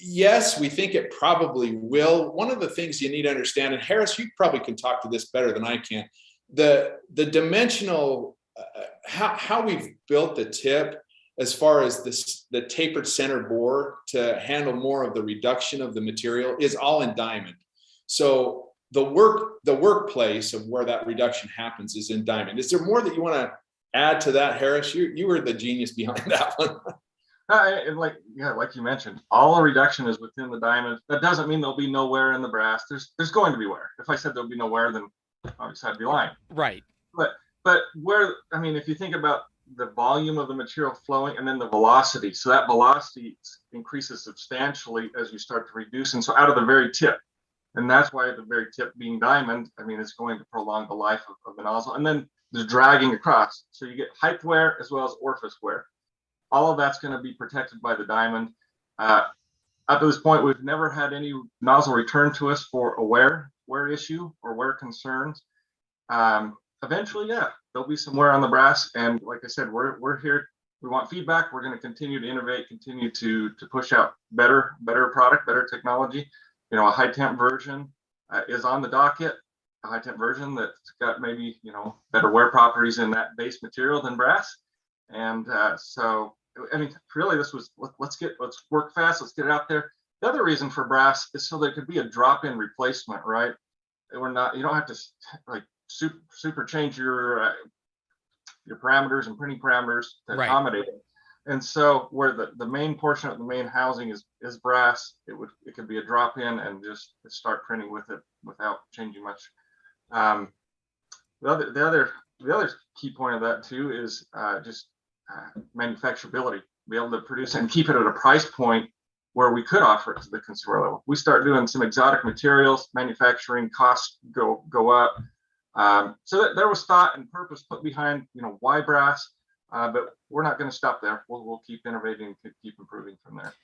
yes, we think it probably will. One of the things you need to understand, and Harris, you probably can talk to this better than I can, the dimensional. How we've built the tip as far as the tapered center bore to handle more of the reduction of the material is all in diamond. So the workplace of where that reduction happens is in diamond. Is there more that you want to add to that, Harris? You were the genius behind that one. Like you mentioned, all the reduction is within the diamond. That doesn't mean there'll be no wear in the brass. There's going to be wear. If I said there'll be no wear, then obviously I'd be lying. Right. But where, I mean, if you think about the volume of the material flowing and then the velocity, so that velocity increases substantially as you start to reduce. And so out of the very tip, and that's why the very tip being diamond, I mean, it's going to prolong the life of the nozzle. And then the dragging across. So you get height wear as well as orifice wear. All of that's going to be protected by the diamond. Up to this point, we've never had any nozzle returned to us for a wear issue or wear concerns. Eventually, yeah, there'll be some wear on the brass. And like I said, we're here. We want feedback. We're going to continue to innovate, continue to push out better product, better technology. You know, a high temp version is on the docket, a high temp version that's got maybe, better wear properties in that base material than brass. And so, I mean, really this was, let's work fast. Let's get it out there. The other reason for brass is so there could be a drop-in replacement, right? You don't have to like super change your parameters and printing parameters to accommodate it. And so where the main portion of the main housing is brass, it could be a drop in and just start printing with it without changing much. The other key point of that too is just manufacturability, be able to produce and keep it at a price point where we could offer it to the consumer level. We start doing some exotic materials, manufacturing costs go up. So that there was thought and purpose put behind, why brass. but we're not going to stop there. We'll keep innovating and keep improving from there.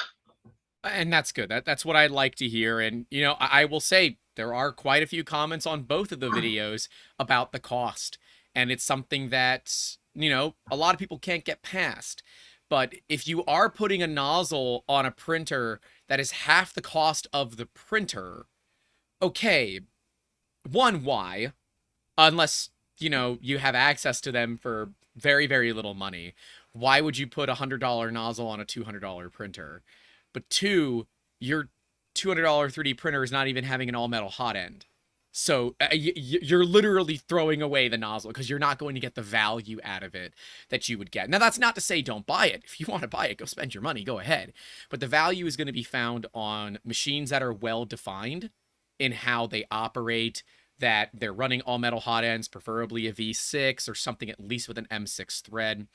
And that's good. That's what I'd like to hear. And, you know, I will say there are quite a few comments on both of the videos about the cost. And it's something that, you know, a lot of people can't get past. But if you are putting a nozzle on a printer that is half the cost of the printer, okay, one, why? Unless, you know, you have access to them for very, very little money. Why would you put a $100 nozzle on a $200 printer? But two, your $200 3D printer is not even having an all-metal hot end. So you're literally throwing away the nozzle because you're not going to get the value out of it that you would get. Now, that's not to say don't buy it. If you want to buy it, go spend your money, go ahead. But the value is going to be found on machines that are well-defined in how they operate, that they're running all-metal hot ends, preferably a V6 or something at least with an M6 thread.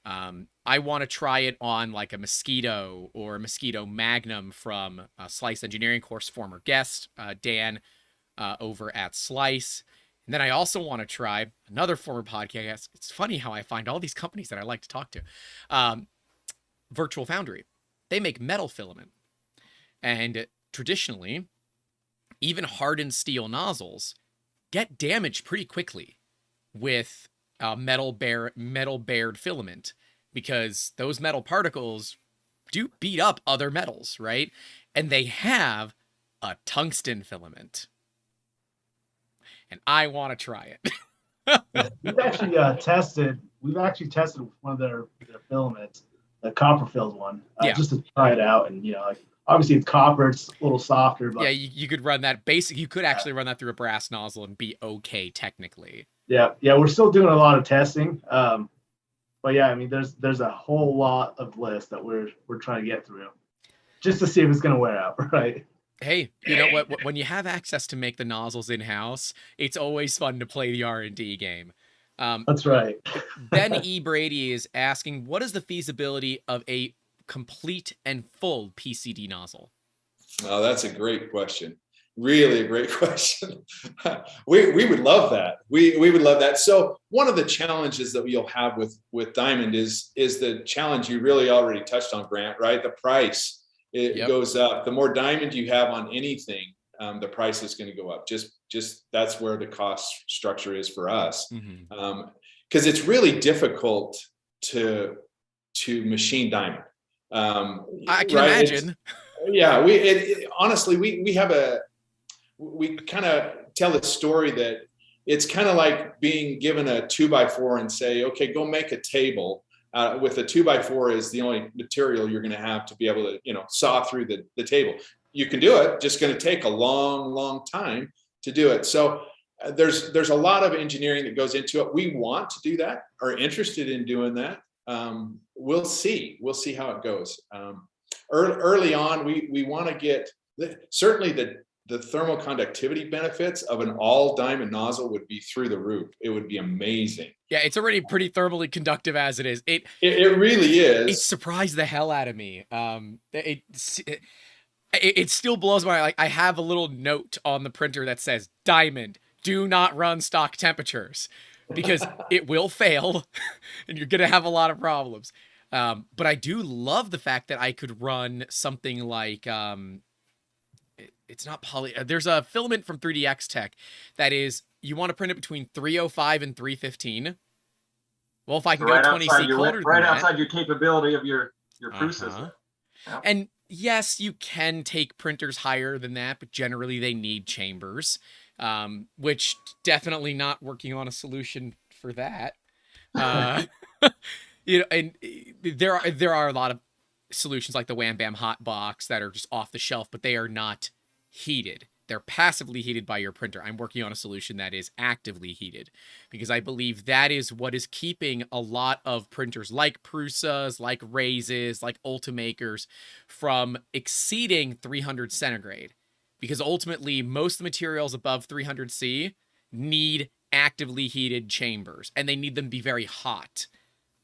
I want to try it on like a Mosquito or a Mosquito Magnum from Slice Engineering course, former guest, Dan, over at Slice. And then I also want to try another former podcast. It's funny how I find all these companies that I like to talk to. Virtual Foundry. They make metal filament. And traditionally, even hardened steel nozzles get damaged pretty quickly with metal bared filament, because those metal particles do beat up other metals, right? And they have a tungsten filament. And I want to try it. We've actually tested one of their filaments, the copper filled one, just to try it out. And, you know, like, obviously it's copper, it's a little softer, but yeah, you could run that you could actually run that through a brass nozzle and be okay technically. Yeah, we're still doing a lot of testing. But yeah, I mean, there's a whole lot of lists that we're trying to get through just to see if it's going to wear out, right? Hey, you know what? When you have access to make the nozzles in-house, it's always fun to play the R&D game. That's right. Ben E. Brady is asking, what is the feasibility of a complete and full PCD nozzle? Oh, that's a great question. Really a great question. we would love that. We would love that. So one of the challenges that you'll have with Diamond is the challenge you really already touched on, Grant, right? The price. It goes up. The more diamond you have on anything, the price is going to go up. Just that's where the cost structure is for us. Because it's really difficult to machine diamond. I can imagine. Honestly, we kind of tell the story that it's kind of like being given a 2x4 and say, okay, go make a table. With a 2x4 is the only material you're going to have to be able to, you know, saw through the table. You can do it, just going to take a long time to do it. So there's a lot of engineering that goes into it. We want to do that, are interested in doing that. We'll see how it goes. Early on, we want to get certainly the thermal conductivity benefits of an all diamond nozzle would be through the roof. It would be amazing. Yeah, it's already pretty thermally conductive as it is. It really is. It surprised the hell out of me. It still blows my, like, I have a little note on the printer that says, Diamond, do not run stock temperatures, because it will fail and you're going to have a lot of problems. But I do love the fact that I could run something like, it's not poly. There's a filament from 3DX Tech that is, you want to print it between 305 and 315. Well, if I can go 20C colder than that, outside your capability of your process. Yeah. And yes, you can take printers higher than that, but generally they need chambers, which definitely not working on a solution for that. You know, and there are a lot of solutions like the Wham Bam Hot Box that are just off the shelf, but they are not heated. They're passively heated by your printer. I'm working on a solution that is actively heated, because I believe that is what is keeping a lot of printers like Prusas, like Raises, like Ultimakers from exceeding 300 centigrade. Because ultimately, most of the materials above 300 C need actively heated chambers, and they need them to be very hot.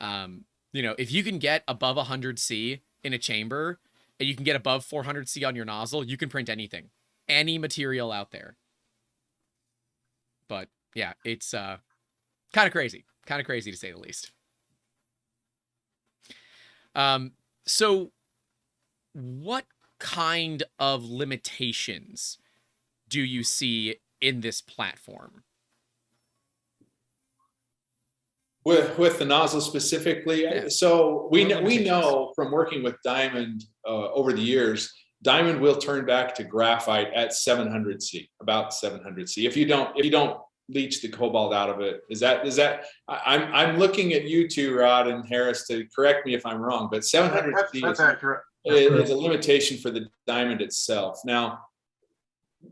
You know, if you can get above 100 C in a chamber, and you can get above 400 C on your nozzle, you can print anything. Any material out there. But yeah, it's kind of crazy to say the least. So what kind of limitations do you see in this platform? With the nozzle specifically, Yeah. so we know from working with Diamond over the years, Diamond will turn back to graphite at 700 C, about 700 C. If you don't leach the cobalt out of it, is that? I'm looking at you two, Rod and Harris, to correct me if I'm wrong, but 700 C That's accurate. is a limitation for the diamond itself. Now,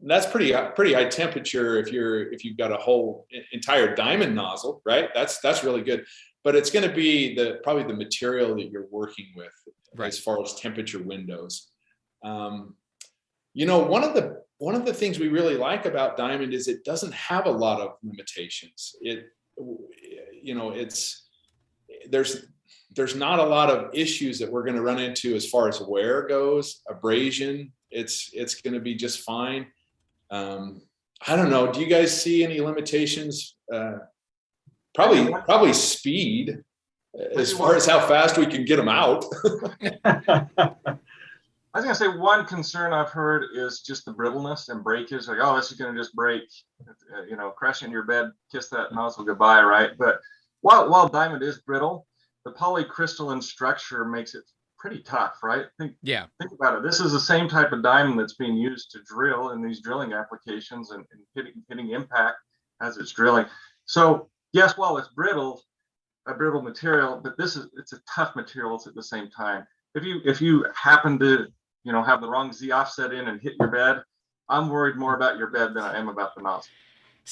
that's pretty high temperature if you've got a whole entire diamond nozzle, right? That's really good, but it's going to be probably the material that you're working with, right, as far as temperature windows. You know, one of the things we really like about diamond is it doesn't have a lot of limitations. There's not a lot of issues that we're going to run into as far as wear goes, abrasion. It's going to be just fine. I don't know. Do you guys see any limitations? Probably speed, as far as how fast we can get them out. I was gonna say one concern I've heard is just the brittleness and breakage. Like, oh, this is gonna just break, crash into your bed, kiss that nozzle goodbye, right? But while diamond is brittle, the polycrystalline structure makes it pretty tough, right? Think about it. This is the same type of diamond that's being used to drill in these drilling applications and hitting impact as it's drilling. So yes, while it's a brittle material, but it's a tough material at the same time. If you happen to have the wrong Z offset in and hit your bed, I'm worried more about your bed than I am about the nozzle.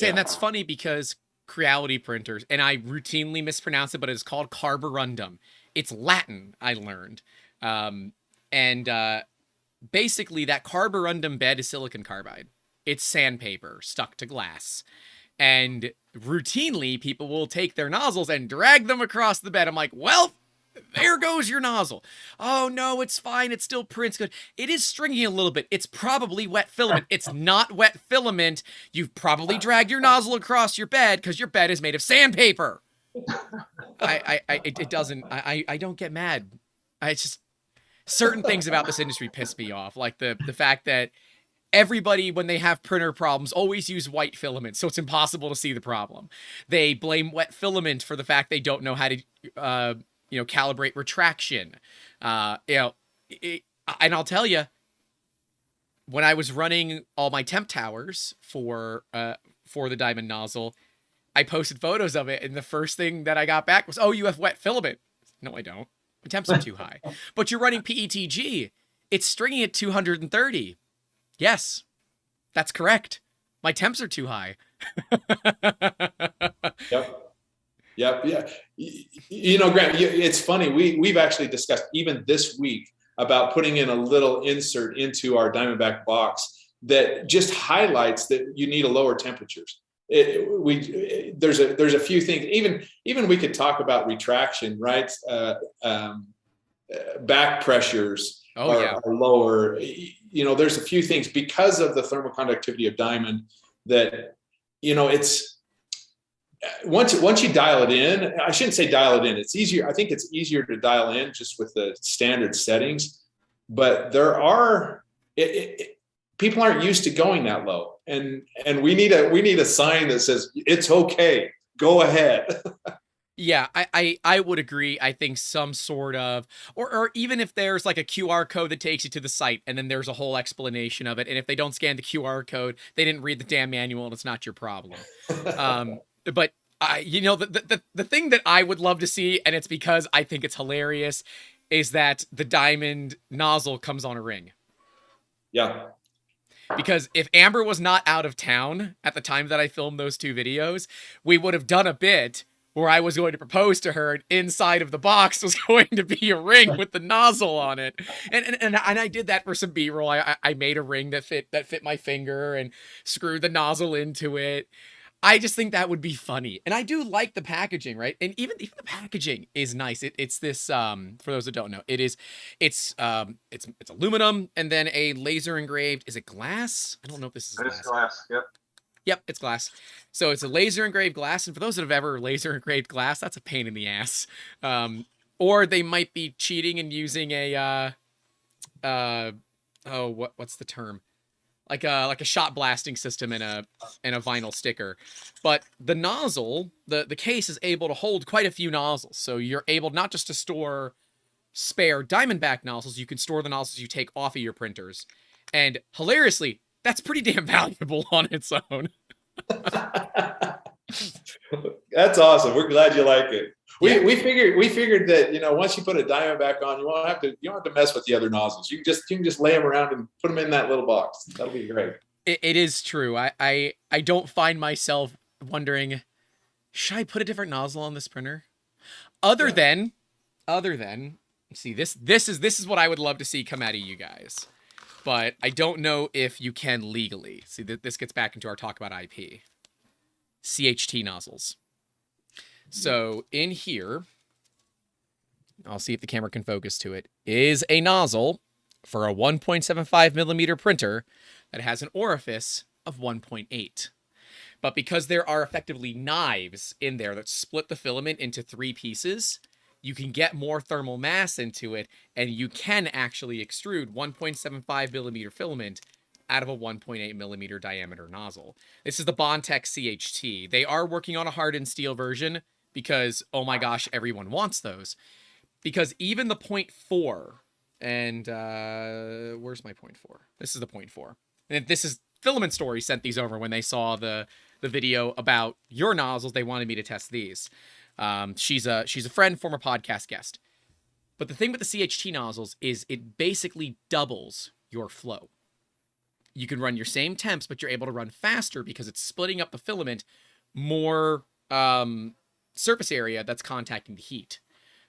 And that's funny because Creality printers, and I routinely mispronounce it, but it's called carborundum. It's Latin, I learned. Basically that carborundum bed is silicon carbide. It's sandpaper stuck to glass. And routinely people will take their nozzles and drag them across the bed. I'm like, well, there goes your nozzle. Oh no, it's fine. It still prints good. It is stringy a little bit. It's probably wet filament. It's not wet filament. You've probably dragged your nozzle across your bed because your bed is made of sandpaper. It doesn't, I don't get mad. It's just certain things about this industry piss me off. Like the fact that everybody, when they have printer problems, always use white filament, so it's impossible to see the problem. They blame wet filament for the fact they don't know how to, calibrate retraction. And I'll tell you, when I was running all my temp towers for the diamond nozzle, I posted photos of it, and the first thing that I got back was, "Oh, you have wet filament." No, I don't. My temps are too high. But you're running PETG. It's stringing at 230. Yes, that's correct. My temps are too high. Yep. Yeah. Grant, it's funny. We've actually discussed even this week about putting in a little insert into our Diamondback box that just highlights that you need a lower temperatures. There's a few things. Even we could talk about retraction, right? Back pressures are lower. There's a few things because of the thermal conductivity of diamond that it's. Once you dial it in, I shouldn't say dial it in. It's easier. I think it's easier to dial in just with the standard settings, but people aren't used to going that low, and we need a sign that says it's okay. Go ahead. Yeah, I would agree. I think some sort of, or even if there's like a QR code that takes you to the site and then there's a whole explanation of it, and if they don't scan the QR code, they didn't read the damn manual and it's not your problem. But the thing that I would love to see, and it's because I think it's hilarious, is that the diamond nozzle comes on a ring. Yeah. Because if Amber was not out of town at the time that I filmed those two videos, we would have done a bit where I was going to propose to her, and inside of the box was going to be a ring with the nozzle on it. And I did that for some B-roll. I made a ring that fit my finger and screwed the nozzle into it. I just think that would be funny. And I do like the packaging, right? And even the packaging is nice. It's this, for those that don't know, it's aluminum and then a laser engraved, is it glass? I don't know if this is glass. It's glass, yep. Yep, it's glass. So it's a laser engraved glass. And for those that have ever laser engraved glass, that's a pain in the ass. Or they might be cheating and using a what's the term? Like a shot blasting system in a vinyl sticker. But the nozzle, the case is able to hold quite a few nozzles. So you're able not just to store spare DiamondBack nozzles, you can store the nozzles you take off of your printers. And hilariously, that's pretty damn valuable on its own. That's awesome. We're glad you like it. We figured that, you know, once you put a DiamondBack on, you don't have to mess with the other nozzles. You can just lay them around and put them in that little box. That'll be great. It is true. I don't find myself wondering, should I put a different nozzle on this printer? Other than see, this is what I would love to see come out of you guys. But I don't know if you can legally. See, this gets back into our talk about IP. CHT nozzles. So in here, I'll see if the camera can focus to it, is a nozzle for a 1.75 millimeter printer that has an orifice of 1.8. But because there are effectively knives in there that split the filament into 3 pieces, you can get more thermal mass into it, and you can actually extrude 1.75 millimeter filament out of a 1.8 millimeter diameter nozzle. This is the Bondtech CHT. They are working on a hardened steel version because, oh my gosh, everyone wants those. Because even the 0.4, and where's my 0.4? This is the 0.4. And this is Filament Story sent these over when they saw the video about your nozzles. They wanted me to test these. She's a friend, former podcast guest. But the thing with the CHT nozzles is it basically doubles your flow. You can run your same temps, but you're able to run faster because it's splitting up the filament more surface area that's contacting the heat.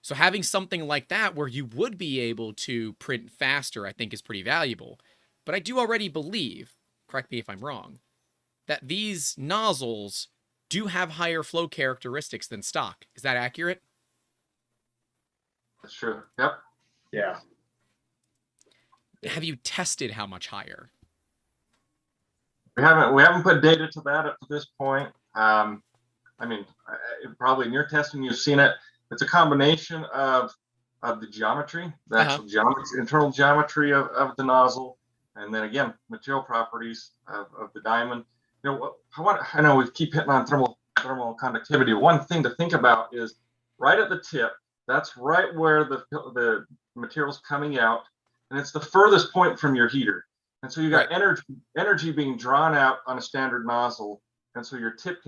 So having something like that where you would be able to print faster, I think is pretty valuable. But I do already believe, correct me if I'm wrong, that these nozzles do have higher flow characteristics than stock. Is that accurate? That's true. Yep. Yeah. Have you tested how much higher? We haven't put data to that up to this point. I mean, probably in your testing, you've seen it. It's a combination of the geometry, the actual internal geometry of the nozzle, and then again, material properties of the diamond. You know, I know we keep hitting on thermal conductivity. One thing to think about is right at the tip. That's right where the material's coming out, and it's the furthest point from your heater. And so you got energy being drawn out on a standard nozzle, and so your tip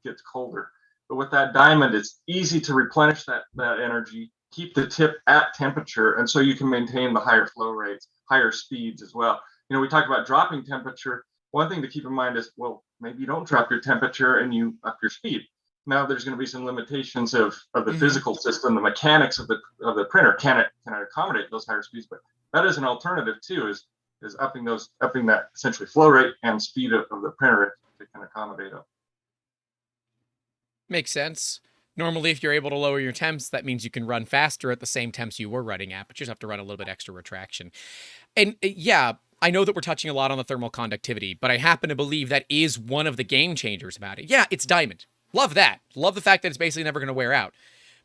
gets colder. But with that diamond, it's easy to replenish that energy, keep the tip at temperature, and so you can maintain the higher flow rates, higher speeds as well. You know, we talked about dropping temperature. One thing to keep in mind is, well, maybe you don't drop your temperature and you up your speed. Now there's going to be some limitations of the physical system, the mechanics of the printer. Can it accommodate those higher speeds? But that is an alternative too, is upping that essentially flow rate and speed of the printer to can accommodate it. Makes sense. Normally, if you're able to lower your temps, that means you can run faster at the same temps you were running at, but you just have to run a little bit extra retraction. And yeah, I know that we're touching a lot on the thermal conductivity, but I happen to believe that is one of the game changers about it. Yeah, it's diamond. Love that. Love the fact that it's basically never going to wear out.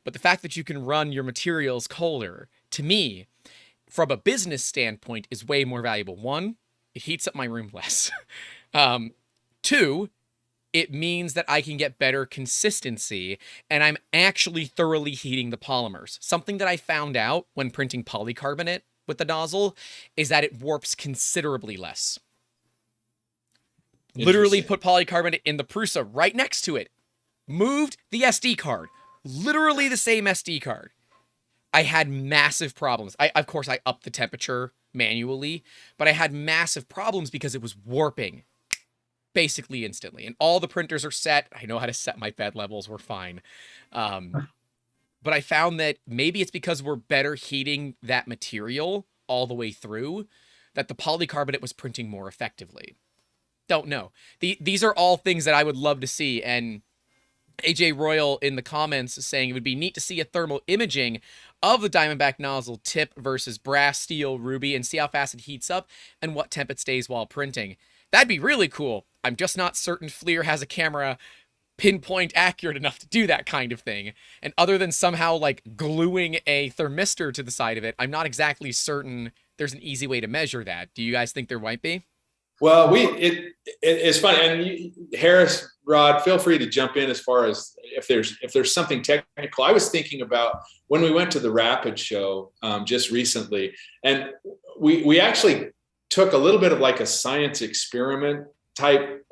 But the fact that you can run your materials colder, to me, from a business standpoint, is way more valuable. 1, it heats up my room less. 2, it means that I can get better consistency, and I'm actually thoroughly heating the polymers. Something that I found out when printing polycarbonate with the nozzle is that it warps considerably less. Literally put polycarbonate in the Prusa right next to it. Moved the SD card. Literally the same SD card. I had massive problems. Of course, I upped the temperature manually, but I had massive problems because it was warping basically instantly. And all the printers are set. I know how to set my bed levels. We're fine. But I found that maybe it's because we're better heating that material all the way through that the polycarbonate was printing more effectively. Don't know. These are all things that I would love to see. And AJ Royal in the comments is saying it would be neat to see a thermal imaging of the DiamondBack nozzle tip versus brass, steel, ruby, and see how fast it heats up and what temp it stays while printing. That'd be really cool. I'm just not certain FLIR has a camera pinpoint accurate enough to do that kind of thing. And other than somehow like gluing a thermistor to the side of it, I'm not exactly certain there's an easy way to measure that. Do you guys think there might be? Well, it's funny, and Harris, Rod, feel free to jump in as far as if there's something technical. I was thinking about when we went to the Rapid show just recently, and we actually took a little bit of like a science experiment type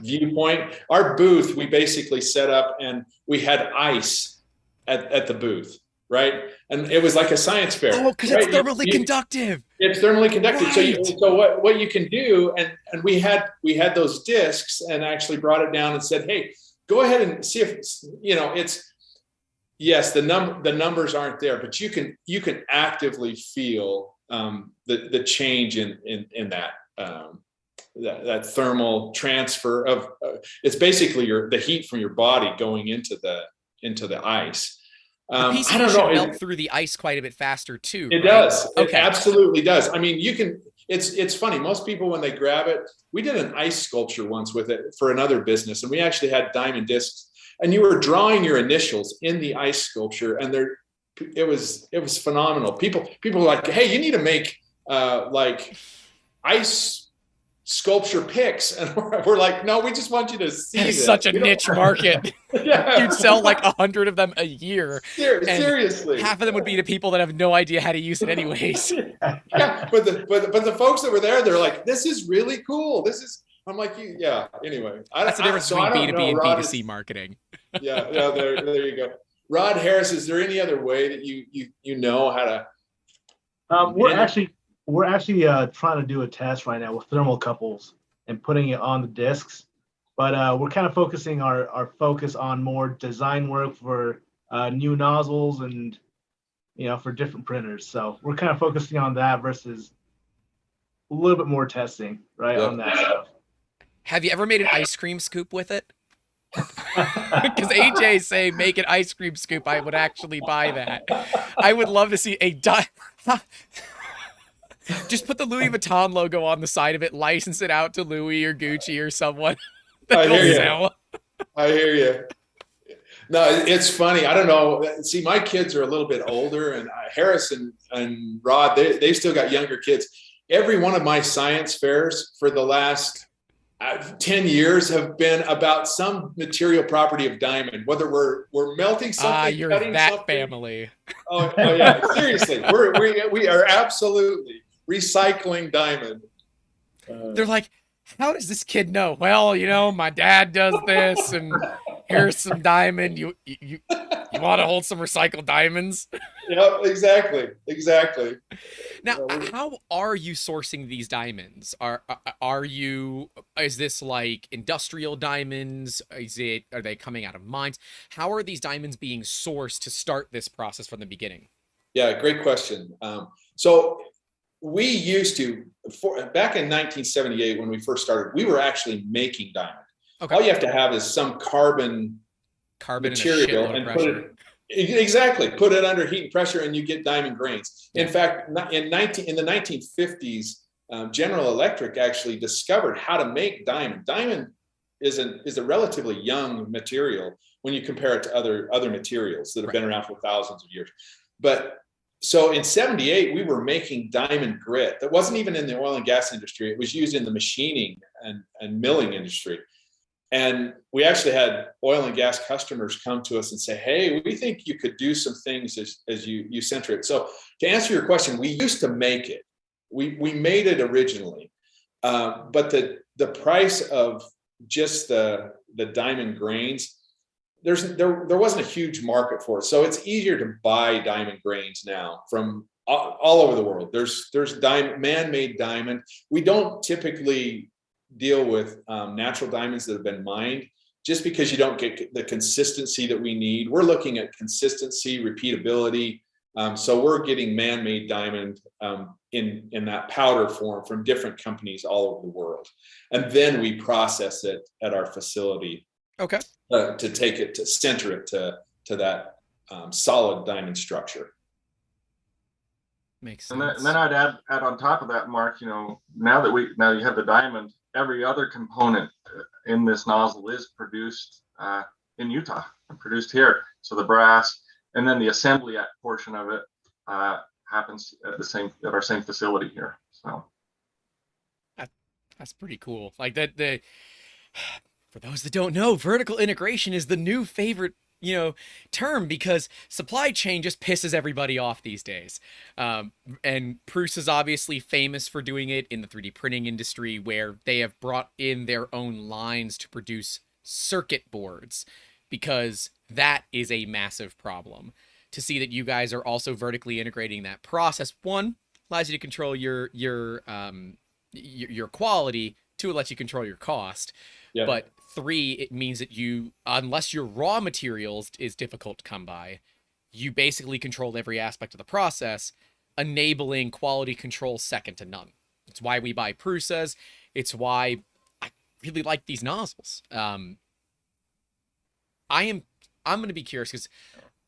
viewpoint. Our booth, we basically set up and we had ice at the booth, right? And it was like a science fair. Oh, because right? it's thermally conductive. It's thermally conductive. Right. So what you can do, and we had those discs, and actually brought it down and said, hey, go ahead and see if it's yes, the numbers aren't there, but you can actively feel the change in that thermal transfer of it's basically the heat from your body going into the ice. The I don't should know. melt through the ice quite a bit faster too. It right? does. Okay. It absolutely does. I mean, you can. It's funny. Most people, when they grab it, we did an ice sculpture once with it for another business, and we actually had diamond discs, and you were drawing your initials in the ice sculpture, and it was phenomenal. People were like, "Hey, you need to make like ice sculpture picks," and we're like, "No, we just want you to see It's this." such a niche market. Yeah. You'd sell like 100 of them a year. Seriously, half of them would be to people that have no idea how to use it anyways. Yeah, but the folks that were there, they're like, "This is really cool. This is." I'm like, "Yeah." Anyway, That's the difference between B2B and B2C marketing. Yeah. There you go. Rod, Harris, is there any other way that you know how to? We're actually trying to do a test right now with thermocouples and putting it on the discs, but we're kind of focusing our focus on more design work for new nozzles and for different printers. So we're kind of focusing on that versus a little bit more testing on that stuff. Have you ever made an ice cream scoop with it? Because AJ's saying make an ice cream scoop, I would actually buy that. I would love to see just put the Louis Vuitton logo on the side of it, license it out to Louis or Gucci or someone. I hear you. No, it's funny. I don't know. See, my kids are a little bit older, and Harris and Rod, they've still got younger kids. Every one of my science fairs for the last 10 years have been about some material property of diamond, whether we're melting something, you're cutting that something. family. Oh yeah, seriously, we are absolutely recycling diamond. They're like, how does this kid know? Well, my dad does this, and here's some diamond. You want to hold some recycled diamonds? Yep, exactly. Now, how are you sourcing these diamonds? Is this like industrial diamonds? Are they coming out of mines? How are these diamonds being sourced to start this process from the beginning? Yeah, great question. So we used to, back in 1978, when we first started, we were actually making diamond. Okay. All you have to have is some carbon material and put it under heat and pressure, and you get diamond grains. In fact, in the 1950s, General Electric actually discovered how to make diamond. Diamond is a relatively young material when you compare it to other materials that have been around for thousands of years. But so in 78, we were making diamond grit that wasn't even in the oil and gas industry. It was used in the machining and milling industry. And we actually had oil and gas customers come to us and say, hey, we think you could do some things as you center it. So to answer your question, we used to make it. We made it originally. But the price of just the diamond grains, there wasn't a huge market for it. So it's easier to buy diamond grains now from all over the world. There's man-made diamond. We don't typically deal with natural diamonds that have been mined, just because you don't get the consistency that we need. We're looking at consistency, repeatability. So we're getting man-made diamond in that powder form from different companies all over the world. And then we process it at our facility. Okay. To take it, to center it to that solid diamond structure. Makes sense. And then I'd add on top of that, Mark, now you have the diamond, every other component in this nozzle is produced in Utah and produced here. So the brass and then the assembly portion of it happens at our same facility here. So that's pretty cool. Like that. For those that don't know, vertical integration is the new favorite, term, because supply chain just pisses everybody off these days. And Prusa is obviously famous for doing it in the 3D printing industry, where they have brought in their own lines to produce circuit boards, because that is a massive problem. To see that you guys are also vertically integrating that process, one, allows you to control your quality. Two, it lets you control your cost. Yeah. But three, it means that you, unless your raw materials is difficult to come by, you basically control every aspect of the process, enabling quality control second to none. It's why we buy Prusas. It's why I really like these nozzles. I'm going to be curious, because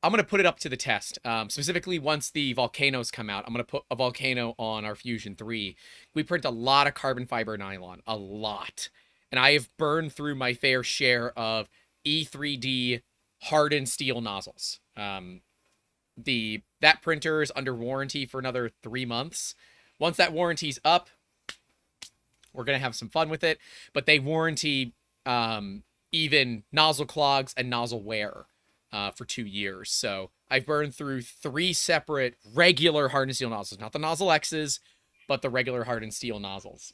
I'm going to put it up to the test. Specifically, once the volcanoes come out, I'm going to put a volcano on our Fusion 3. We print a lot of carbon fiber nylon, a lot. And I have burned through my fair share of E3D hardened steel nozzles. That printer is under warranty for another 3 months. Once that warranty's up, we're going to have some fun with it. But they warranty even nozzle clogs and nozzle wear for 2 years. So I've burned through 3 separate regular hardened steel nozzles, not the Nozzle X's, but the regular hardened steel nozzles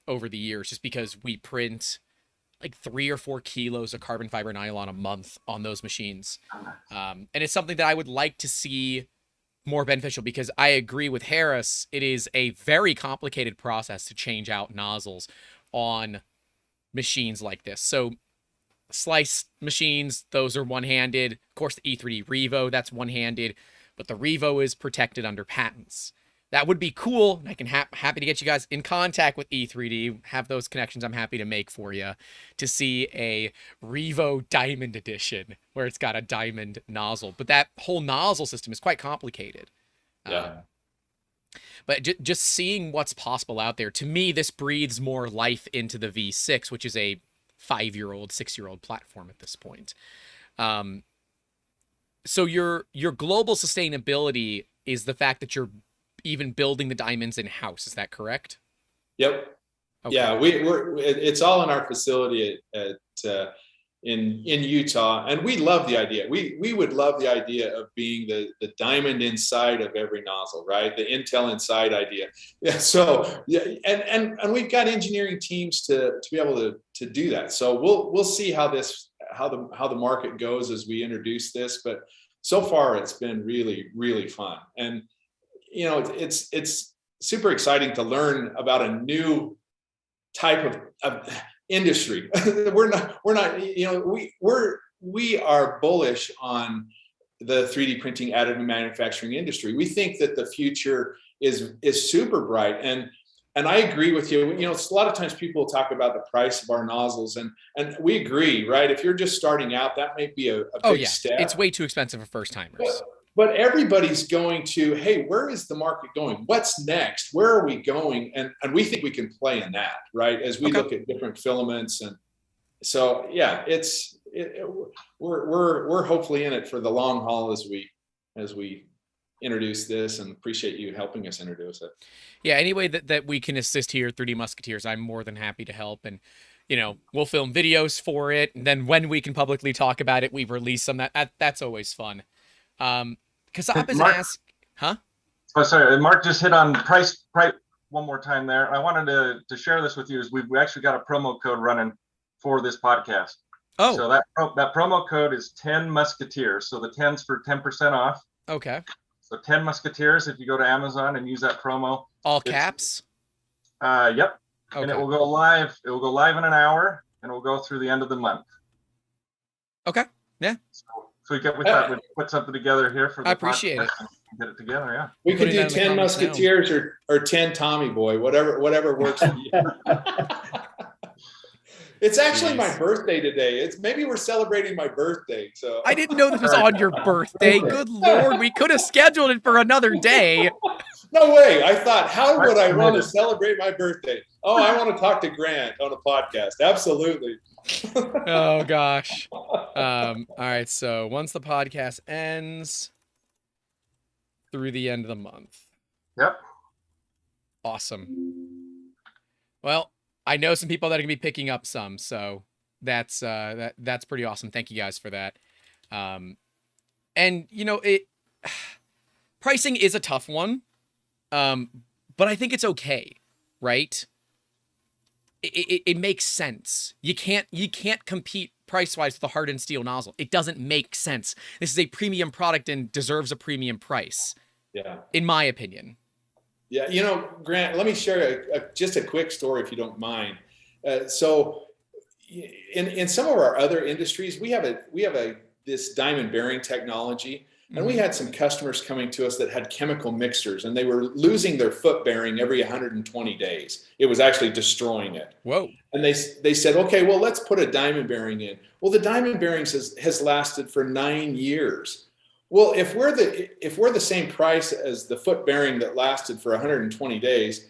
over the years, just because we print like 3 or 4 kilos of carbon fiber nylon a month on those machines. And it's something that I would like to see more beneficial, because I agree with Harris. It is a very complicated process to change out nozzles on machines like this. So slice machines, those are one-handed. Of course, the E3D Revo, that's one-handed, but the Revo is protected under patents. That would be cool. I can happy to get you guys in contact with E3D, have those connections I'm happy to make for you, to see a Revo Diamond Edition where it's got a diamond nozzle. But that whole nozzle system is quite complicated. Yeah. But just seeing what's possible out there, to me, this breathes more life into the V6, which is a 5-year-old, 6-year-old platform at this point. So your global sustainability is the fact that you're even building the diamonds in-house. Is that correct? Yep. Okay. Yeah, it's all in our facility in Utah, and we love the idea. We would love the idea of being the diamond inside of every nozzle, right? The Intel inside idea. Yeah. So yeah, and we've got engineering teams to be able to do that. So we'll see how the market goes as we introduce this, but so far it's been really, really fun. And it's super exciting to learn about a new type of industry. We are bullish on the 3D printing additive manufacturing industry. We think that the future is super bright. And I agree with you. It's a lot of times people talk about the price of our nozzles, and we agree, right? If you're just starting out, that may be a big step. It's way too expensive for first timers. But everybody's going to, hey, where is the market going? What's next? Where are we going? And we think we can play in that, right? As we look at different filaments. And so, yeah, we're hopefully in it for the long haul as we introduce this, and appreciate you helping us introduce it. Yeah, any way that we can assist here, 3D Musketeers, I'm more than happy to help. And, we'll film videos for it. And then when we can publicly talk about it, we release some. That's always fun. Because I was asked, huh? Oh, sorry. Mark just hit on price one more time there. I wanted to share this with you. Is we actually got a promo code running for this podcast. Oh. So that promo code is 10 Musketeers. So the 10's for 10% off. Okay. So 10 Musketeers if you go to Amazon and use that promo. All caps? Yep. Okay. And it will go live. It will go live in an hour, and it will go through the end of the month. Okay. Yeah. So we put something together here for the I appreciate it. Get it together, yeah. We could do 10 Musketeers or 10 Tommy Boy, whatever works for you. It's actually my birthday today. Maybe we're celebrating my birthday. So I didn't know this was on your birthday. Good Lord, we could have scheduled it for another day. No way. I thought, how would I want to celebrate my birthday? Oh, I want to talk to Grant on a podcast. Absolutely. Oh gosh. All right. So once the podcast ends, through the end of the month. Yep. Awesome. Well, I know some people that are gonna be picking up some, so that's that's pretty awesome. Thank you guys for that. And you know, pricing is a tough one, but I think it's okay, right? It makes sense. You can't compete price-wise with the hardened steel nozzle. It doesn't make sense. This is a premium product and deserves a premium price. Yeah. In my opinion. Yeah, you know, Grant, let me share just a quick story if you don't mind. So in some of our other industries, we have this diamond bearing technology. And we had some customers coming to us that had chemical mixers, and they were losing their foot bearing every 120 days. It was actually destroying it. Whoa. And they said, okay, well, let's put a diamond bearing in. Well, the diamond bearing has lasted for 9 years. Well, if we're the same price as the foot bearing that lasted for 120 days,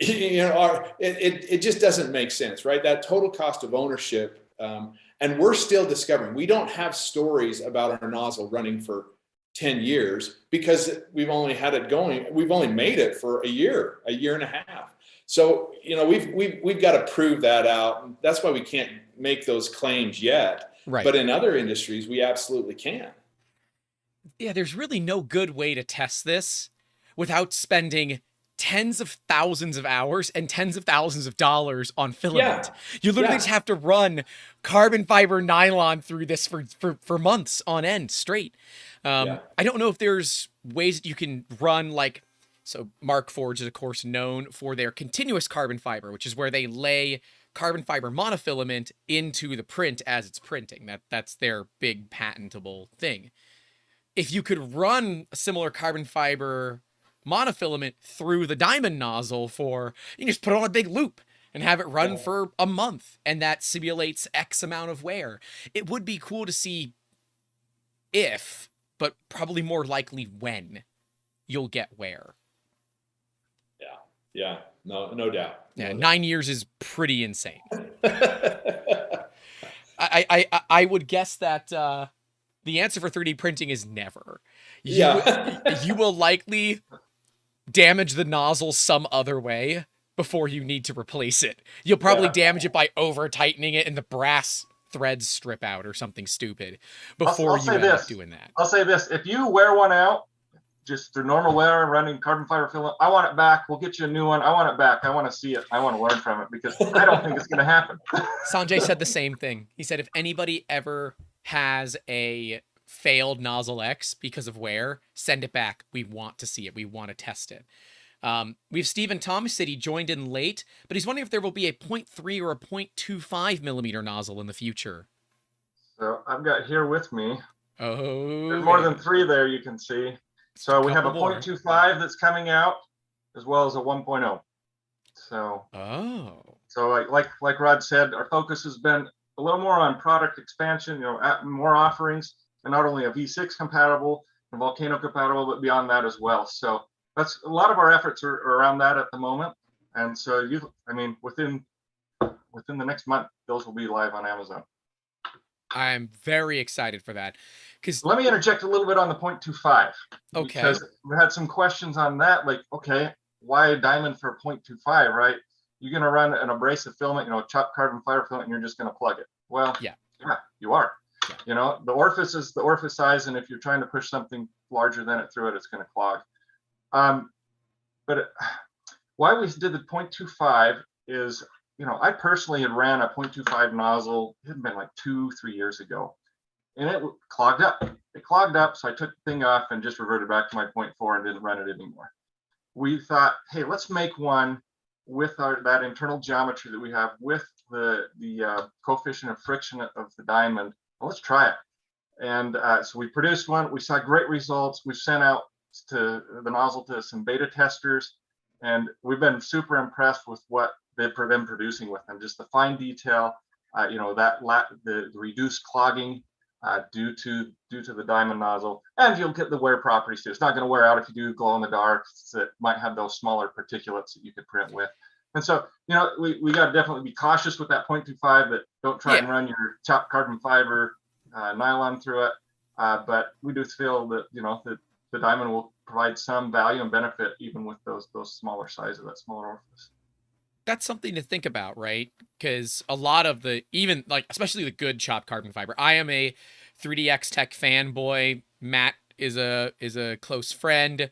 you know, it just doesn't make sense, right? That total cost of ownership, and we're still discovering. We don't have stories about our nozzle running for 10 years because we've only had it going. We've only made it for a year and a half. So, you know, we've got to prove that out. That's why we can't make those claims yet. Right. But in other industries, we absolutely can. Yeah, there's really no good way to test this without spending tens of thousands of hours and tens of thousands of dollars on filament. Yeah. You literally just have to run carbon fiber nylon through this for months on end straight. I don't know if there's ways that you can run like, so Mark Forge is of course known for their continuous carbon fiber, which is where they lay carbon fiber monofilament into the print as it's printing. That's their big patentable thing. If you could run a similar carbon fiber monofilament through the diamond nozzle you just put it on a big loop and have it run for a month, and that simulates X amount of wear. It would be cool to see if, but probably more likely when, you'll get wear. Yeah, no doubt. Yeah, 9 years is pretty insane. I would guess that the answer for 3D printing is never. You will likely damage the nozzle some other way before you need to replace it. You'll probably damage it by over tightening it and the brass threads strip out or something stupid before you end up doing that. I'll say this: if you wear one out just through normal wear, running carbon fiber filament, I want it back. We'll get you a new one. I want it back. I want to see it. I want to learn from it because I don't think it's going to happen. Sanjay said the same thing. He said if anybody ever has a failed Nozzle X because of wear, send it back. We want to see it. We want to test it. We have Stephen Thomas said he joined in late, but he's wondering if there will be a 0.3 or a 0.25 millimeter nozzle in the future. So I've got here with me. Oh, there's more than 3 there you can see. So we have a 0.25 that's coming out, as well as a 1.0. So like Rod said, our focus has been a little more on product expansion, more offerings, and not only a V6 compatible and Volcano compatible, but beyond that as well. So that's a lot of our efforts are around that at the moment. And so within the next month, those will be live on Amazon. I'm very excited for that. Let me interject a little bit on the 0.25. Okay. Because we had some questions on that, like, okay, why a diamond for 0.25, right? You're going to run an abrasive filament, chopped carbon fiber filament, and you're just going to plug it. Well, yeah, you are. Yeah. The orifice is the orifice size, and if you're trying to push something larger than it through it, it's going to clog. Why we did the 0.25 is, I personally had ran a 0.25 nozzle. It had been like 2-3 years ago, and it clogged up. It clogged up, so I took the thing off and just reverted back to my 0.4 and didn't run it anymore. We thought, hey, let's make one with that internal geometry that we have with the coefficient of friction of the diamond. Well, let's try it. And so we produced one. We saw great results. We sent out to the nozzle to some beta testers, and we've been super impressed with what they've been producing with them. Just the fine detail, the reduced clogging due to the diamond nozzle, and you'll get the wear properties too. It's not going to wear out if you do glow in the dark. It might have those smaller particulates that you could print with. And so, we got to definitely be cautious with that 0.25, that don't try and run your chopped carbon fiber nylon through it. But we do feel that, that the diamond will provide some value and benefit even with those smaller sizes, that smaller orifice. That's something to think about, right? Because a lot of especially the good chopped carbon fiber. I am a 3DX Tech fanboy. Matt is a close friend.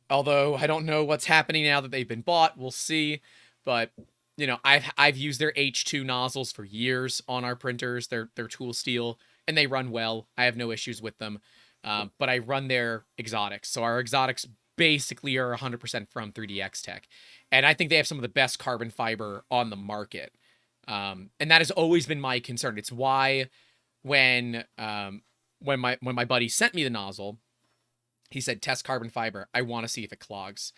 Although I don't know what's happening now that they've been bought. We'll see. But I've used their H2 nozzles for years on our printers. They're tool steel and they run well. I have no issues with them. But I run their exotics. So our exotics basically are 100% from 3DX Tech. And I think they have some of the best carbon fiber on the market. And that has always been my concern. It's why when my buddy sent me the nozzle, he said, test carbon fiber. I want to see if it clogs.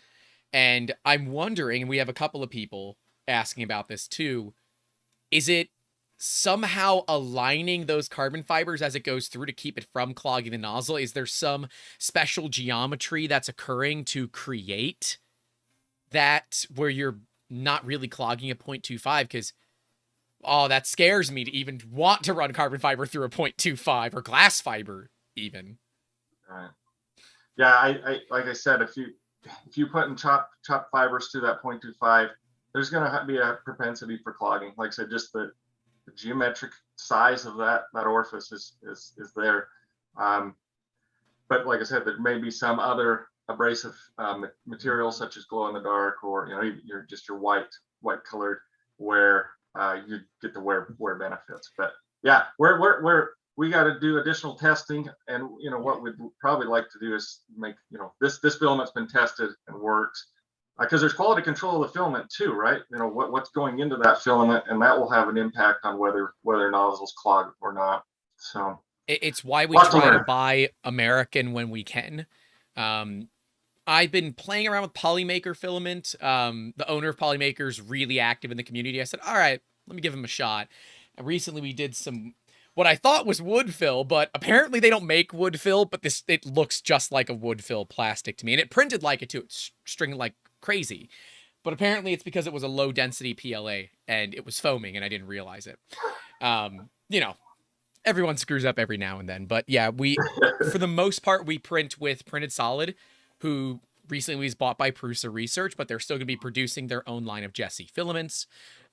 And I'm wondering, and we have a couple of people asking about this too, is it somehow aligning those carbon fibers as it goes through to keep it from clogging the nozzle? Is there some special geometry that's occurring to create that where you're not really clogging a 0.25? Because, that scares me to even want to run carbon fiber through a 0.25 or glass fiber even. Right. Yeah, I like I said, if you put in chopped fibers through that 0.25, there's going to be a propensity for clogging. Like I said, just the geometric size of that orifice is there. But like I said, there may be some other abrasive material such as glow in the dark, or your white colored, where you get the wear benefits. But yeah, we got to do additional testing, and what we'd probably like to do is make this filament's been tested and works, because there's quality control of the filament too, right? What's going into that filament, and that will have an impact on whether nozzles clog or not. So it's why we try to buy American when we can. I've been playing around with Polymaker filament. The owner of Polymaker is really active in the community. I said, all right, let me give him a shot. And recently we did some, what I thought was wood fill, but apparently they don't make wood fill, but it looks just like a wood fill plastic to me. And it printed like it too. It's stringing like crazy. But apparently it's because it was a low density PLA and it was foaming and I didn't realize it. Everyone screws up every now and then. But yeah, for the most part, we print with Printed Solid, who recently was bought by Prusa Research, but they're still going to be producing their own line of Jesse filaments.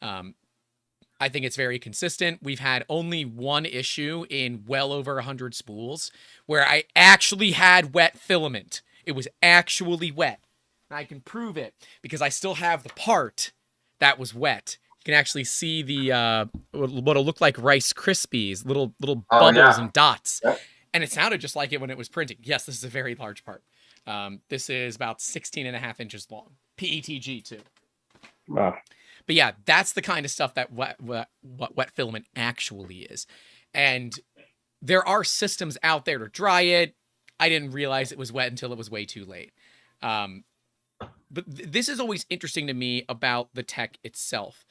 I think it's very consistent. We've had only one issue in well over 100 spools where I actually had wet filament. It was actually wet. And I can prove it because I still have the part that was wet. You can actually see the what'll look like Rice Krispies, little bubbles and dots. Yep. And it sounded just like it when it was printing. Yes, this is a very large part. This is about 16.5 inches long. PETG too. Wow. But yeah, that's the kind of stuff that wet filament actually is. And there are systems out there to dry it. I didn't realize it was wet until it was way too late. But this is always interesting to me about the tech itself.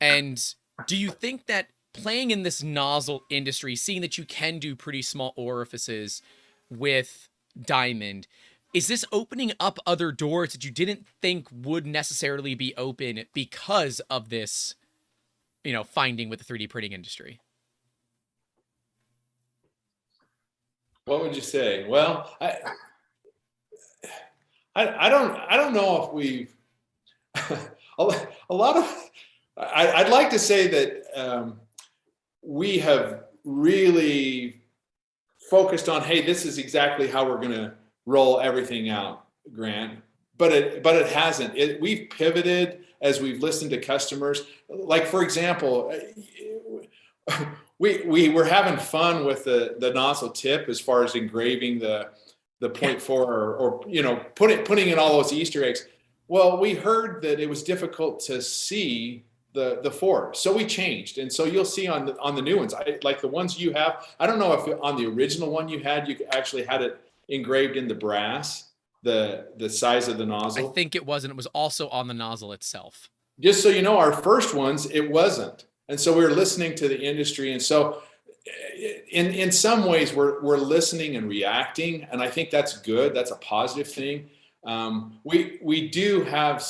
And do you think that playing in this nozzle industry, seeing that you can do pretty small orifices with diamond, is this opening up other doors that you didn't think would necessarily be open because of this, finding with the 3D printing industry? What would you say? Well, I don't know if we've a lot of. I'd like to say that we have really focused on, hey, this is exactly how we're going to roll everything out, Grant. But it hasn't. We've pivoted as we've listened to customers. Like, for example, we were having fun with the nozzle tip as far as engraving the 0.4 or putting in all those Easter eggs. Well, we heard that it was difficult to see the 4, so we changed, and so you'll see on the new ones, like the ones you have. I don't know if on the original one you actually had it engraved in the brass, the size of the nozzle. I think it was, and it was also on the nozzle itself. Just so you know, our first ones it wasn't, and so we were listening to the industry, and so in some ways we're listening and reacting, and I think that's good. That's a positive thing. We do have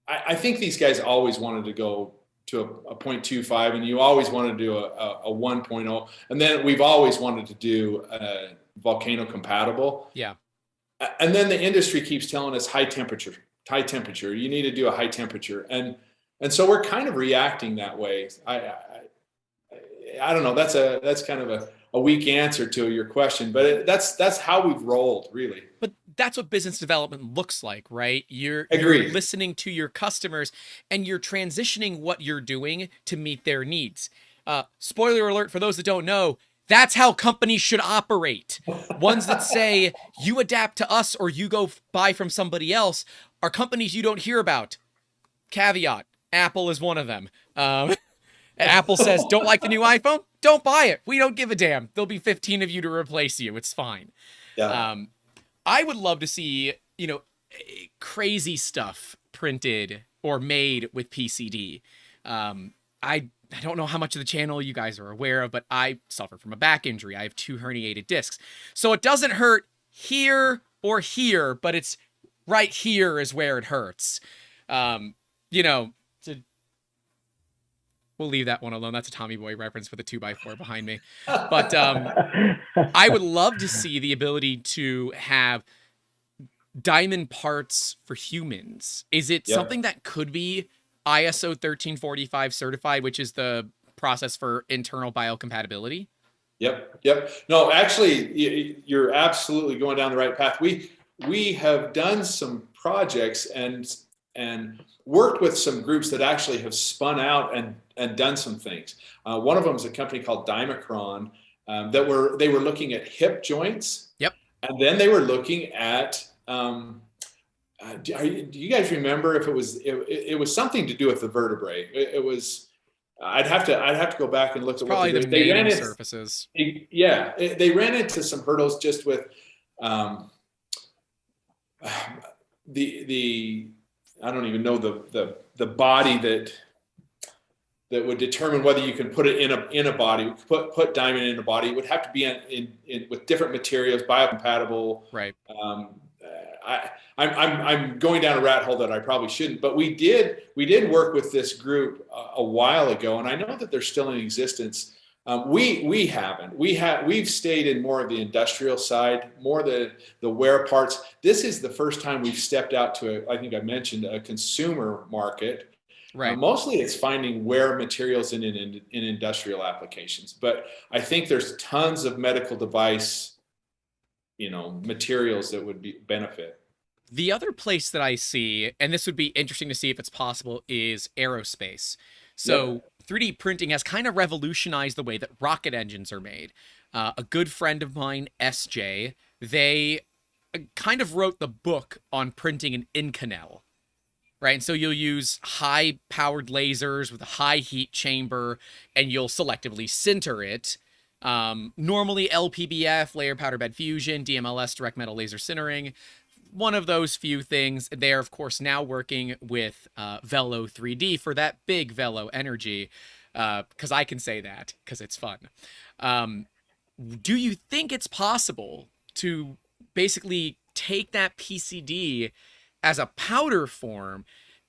I think these guys always wanted to go to a 0.25, and you always want to do a 1.0, and then we've always wanted to do volcano compatible. Yeah. And then the industry keeps telling us high temperature. You need to do a high temperature, and so we're kind of reacting that way. I don't know. That's kind of a weak answer to your question, but that's how we've rolled, really. But that's what business development looks like, right? You're listening to your customers and you're transitioning what you're doing to meet their needs. Spoiler alert for those that don't know, that's how companies should operate. Ones that say you adapt to us or you go buy from somebody else are companies you don't hear about. Caveat, Apple is one of them. Apple says, don't like the new iPhone? Don't buy it. We don't give a damn. There'll be 15 of you to replace you. It's fine. Yeah. I would love to see, crazy stuff printed or made with PCD. I don't know how much of the channel you guys are aware of, but I suffer from a back injury. I have 2 herniated discs. So it doesn't hurt here or here, but it's right here is where it hurts. We'll leave that one alone. That's a Tommy Boy reference with a 2x4 behind me. But I would love to see the ability to have diamond parts for humans. Is it something that could be ISO 1345 certified, which is the process for internal biocompatibility? Yep. No, actually, you're absolutely going down the right path. We have done some projects and worked with some groups that actually have spun out and done some things. One of them is a company called Micron they were looking at hip joints. Yep. And then they were looking at do you guys remember if it was something to do with the vertebrae? It was. I'd have to go back and look at probably what the mating surfaces. They ran into some hurdles just with the I don't even know the body that would determine whether you can put it in a body. Put diamond in a body. It would have to be in with different materials, biocompatible. Right. I'm going down a rat hole that I probably shouldn't, but we did work with this group a while ago, and I know that they're still in existence. We haven't. We've stayed in more of the industrial side, more the wear parts. This is the first time we've stepped out to I think I mentioned a consumer market. Right. Mostly it's finding wear materials in industrial applications, but I think there's tons of medical device, materials that would benefit. The other place that I see, and this would be interesting to see if it's possible, is aerospace. So 3D printing has kind of revolutionized the way that rocket engines are made. A good friend of mine, SJ, they kind of wrote the book on printing an Inconel, right? And so you'll use high-powered lasers with a high heat chamber, and you'll selectively sinter it. Normally LPBF, layer powder bed fusion, DMLS, direct metal laser sintering. One of those few things. They're, of course, now working with Velo 3D for that big Velo energy, because I can say that because it's fun. Do you think it's possible to basically take that PCD as a powder form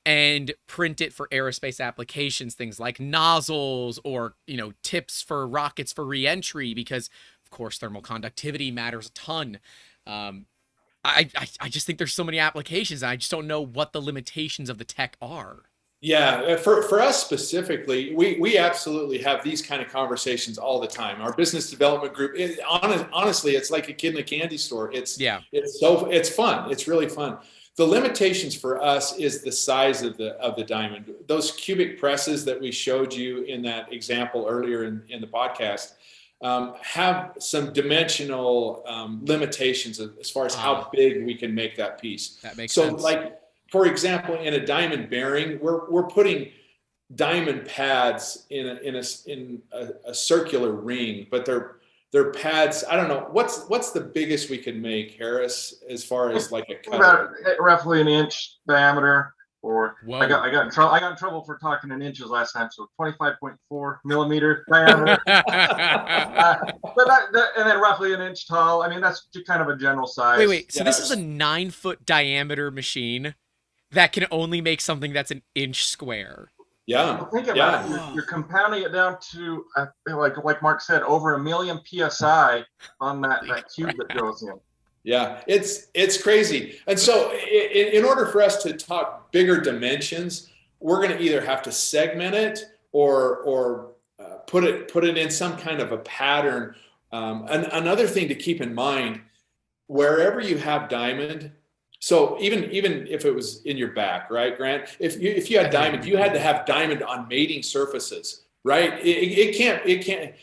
and print it for aerospace applications, things like nozzles or, tips for rockets for re-entry, because, of course, thermal conductivity matters a ton. I just think there's so many applications, and I just don't know what the limitations of the tech are. Yeah, for us specifically, we absolutely have these kind of conversations all the time. Our business development group, honestly, it's like a kid in a candy store. It's fun. It's really fun. The limitations for us is the size of the diamond. Those cubic presses that we showed you in that example earlier in the podcast have some dimensional limitations as far as how big we can make that piece. That makes sense. Like, for example, in a diamond bearing, we're putting diamond pads in a circular ring, but they're pads. I don't know what's the biggest we can make, Harris, as far as like a cut? Roughly an inch diameter. Or Whoa. I got in trouble for talking in inches last time, so 25.4 millimeter diameter. And then roughly an inch tall. I mean, that's kind of a general size. Wait. So this is a 9-foot diameter machine. that can only make something that's an inch square. Yeah. Well, think about it. You're compounding it down to like Mark said, over 1 million psi on that cube that goes in. Yeah, it's crazy. And so in order for us to talk bigger dimensions, we're going to either have to segment it or put it in some kind of a pattern. And another thing to keep in mind, wherever you have diamond, so even if it was in your back, right, Grant? If you had diamond, you had to have diamond on mating surfaces, right? It can't.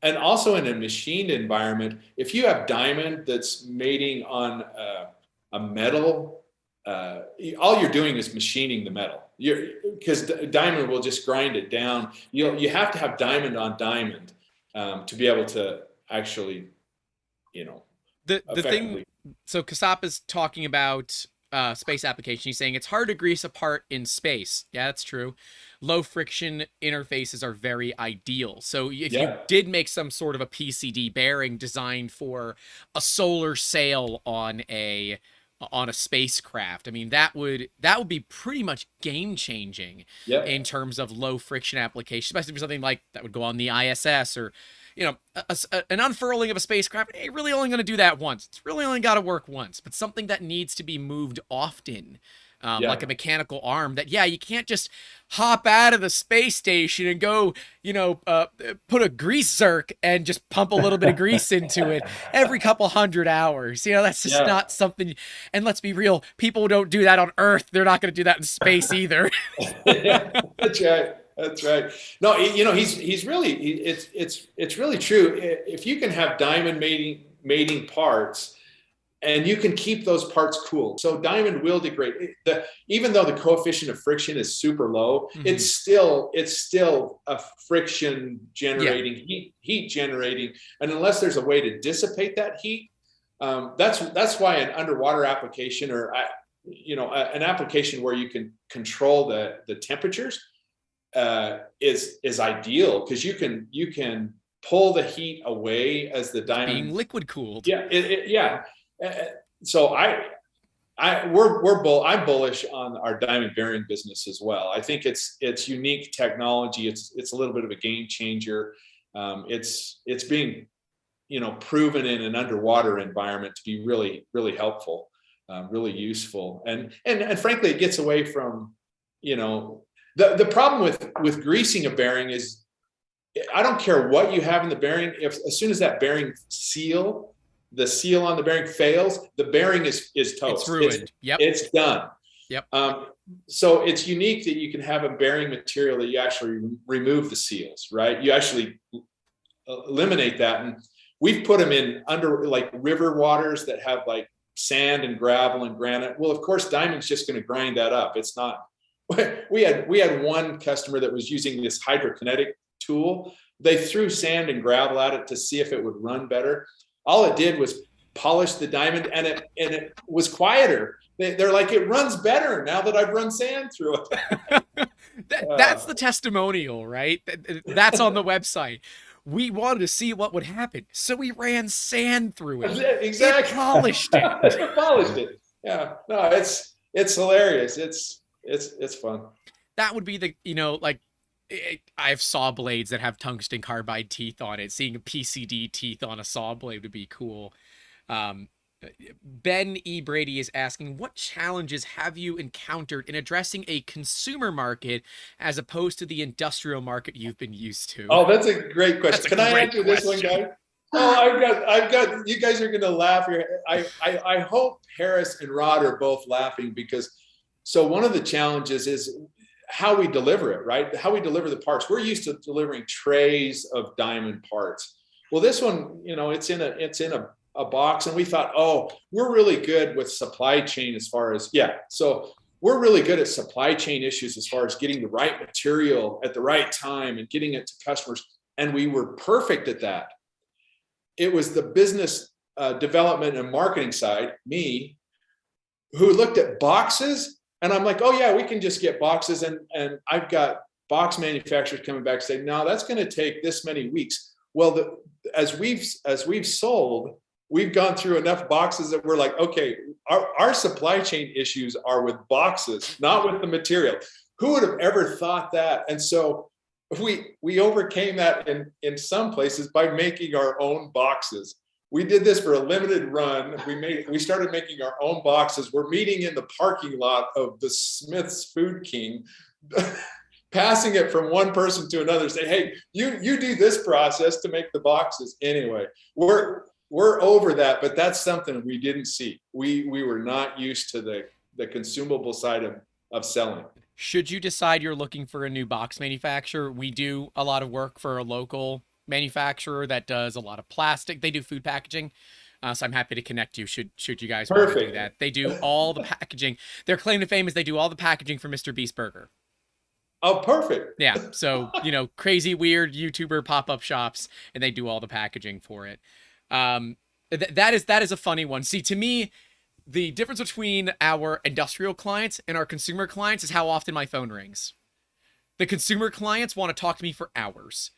And also in a machined environment, if you have diamond that's mating on a metal, all you're doing is machining the metal. Because diamond will just grind it down. You have to have diamond on diamond to be able to actually, the thing. So Kasap is talking about space application. He's saying it's hard to grease a part in space. Yeah, that's true. Low friction interfaces are very ideal. So if you did make some sort of a PCD bearing designed for a solar sail on a spacecraft, I mean, that would be pretty much game changing in terms of low friction application, especially for something like that would go on the ISS or an unfurling of a spacecraft. You're really only going to do that once. It's really only got to work once. But something that needs to be moved often, like a mechanical arm, that you can't just hop out of the space station and go, put a grease zerk and just pump a little bit of grease into it every couple hundred hours. That's just not something. And let's be real, people don't do that on Earth. They're not going to do that in space either. That's right. That's right. No, he's really, it's really true. If you can have diamond mating parts and you can keep those parts cool. So diamond will degrade. Even though the coefficient of friction is super low, it's still a friction generating, heat generating. And unless there's a way to dissipate that heat, that's why an underwater application or, an application where you can control the temperatures is ideal, because you can pull the heat away as the diamond being liquid cooled. So I'm bullish on our diamond bearing business as well. I think it's unique technology. It's a little bit of a game changer. It's being proven in an underwater environment to be really, really helpful, really useful, and frankly, it gets away from the problem with greasing a bearing is, I don't care what you have in the bearing. As soon as that bearing the seal on the bearing fails, the bearing is toast. It's ruined. It's done. Yep. So it's unique that you can have a bearing material that you actually remove the seals, right? You actually eliminate that. And we've put them in under like river waters that have like sand and gravel and granite. Well, of course, diamond's just going to grind that up. It's not. We had one customer that was using this hydrokinetic tool. They threw sand and gravel at it to see if it would run better. All it did was polish the diamond, and it was quieter. They're like, it runs better now that I've run sand through it. That's the testimonial, right? That's on the website. We wanted to see what would happen, so we ran sand through it. Exactly. It polished it. Polished it. Yeah. No, it's hilarious. It's fun. That would be the, I have saw blades that have tungsten carbide teeth on it. Seeing a PCD teeth on a saw blade would be cool. Ben E. Brady is asking, what challenges have you encountered in addressing a consumer market as opposed to the industrial market you've been used to? Oh, that's a great question. Can I answer this one, guy? Oh, I've got, you guys are going to laugh here. I hope Harris and Rod are both laughing, because so one of the challenges is how we deliver it, right? How we deliver the parts. We're used to delivering trays of diamond parts. Well, this one, it's in a box, and we thought, oh, we're really good with supply chain as far as, so we're really good at supply chain issues as far as getting the right material at the right time and getting it to customers. And we were perfect at that. It was the business development and marketing side, me, who looked at boxes. And I'm like, oh yeah, we can just get boxes. And I've got box manufacturers coming back saying, no, that's going to take this many weeks. Well, as we've sold, we've gone through enough boxes that we're like, okay, our supply chain issues are with boxes, not with the material. Who would have ever thought that? And so we overcame that in some places by making our own boxes. We did this for a limited run. We started making our own boxes. We're meeting in the parking lot of the Smith's Food King, passing it from one person to another, say, hey, you do this process to make the boxes. Anyway, we're over that, but that's something we didn't see. We were not used to the consumable side of selling. Should you decide you're looking for a new box manufacturer, we do a lot of work for a local manufacturer that does a lot of plastic. They do food packaging. So I'm happy to connect you should you guys want to do that. They do all the packaging. Their claim to fame is they do all the packaging for Mr. Beast Burger. Oh, perfect. Yeah. So, crazy, weird YouTuber pop-up shops, and they do all the packaging for it. That is a funny one. See, to me, the difference between our industrial clients and our consumer clients is how often my phone rings. The consumer clients want to talk to me for hours.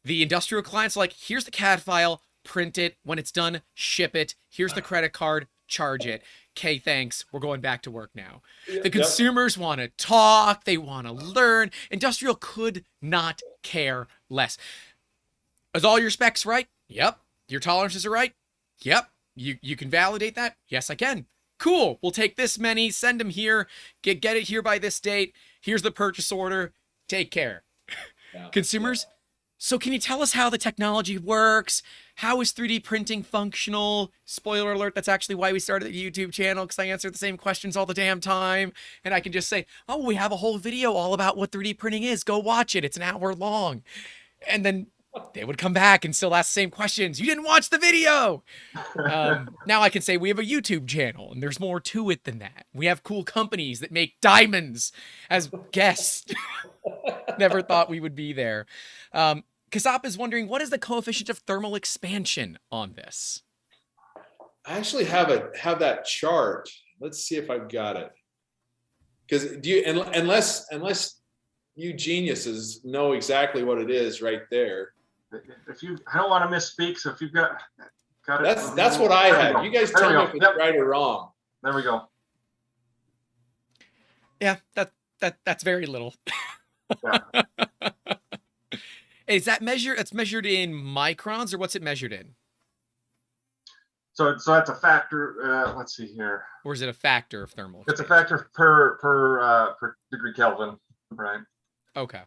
The industrial clients are like, here's the CAD file, print it. When it's done, ship it. Here's the credit card, charge it. Okay, thanks. We're going back to work now. The consumers want to talk. They want to learn. Industrial could not care less. Is all your specs right? Yep. Your tolerances are right? Yep. You can validate that? Yes, I can. Cool. We'll take this many, send them here, get it here by this date. Here's the purchase order. Take care. Yeah. Consumers, so can you tell us how the technology works? How is 3D printing functional? Spoiler alert, that's actually why we started the YouTube channel, because I answer the same questions all the damn time. And I can just say, oh, we have a whole video all about what 3D printing is. Go watch it. It's an hour long. And then they would come back and still ask the same questions. You didn't watch the video. Now I can say we have a YouTube channel, and there's more to it than that. We have cool companies that make diamonds as guests. Never thought we would be there. Kasap is wondering, what is the coefficient of thermal expansion on this? I actually have that chart. Let's see if I've got it. Because unless you geniuses know exactly what it is right there. I don't want to misspeak, so if you've got it. That's what I have. You guys tell me if it's right or wrong. There we go. Yeah, that's very little. Yeah. Is that measured in microns, or what's it measured in? So that's a factor. Let's see here. Or is it a factor of thermal expansion? It's a factor per degree Kelvin, right? Okay.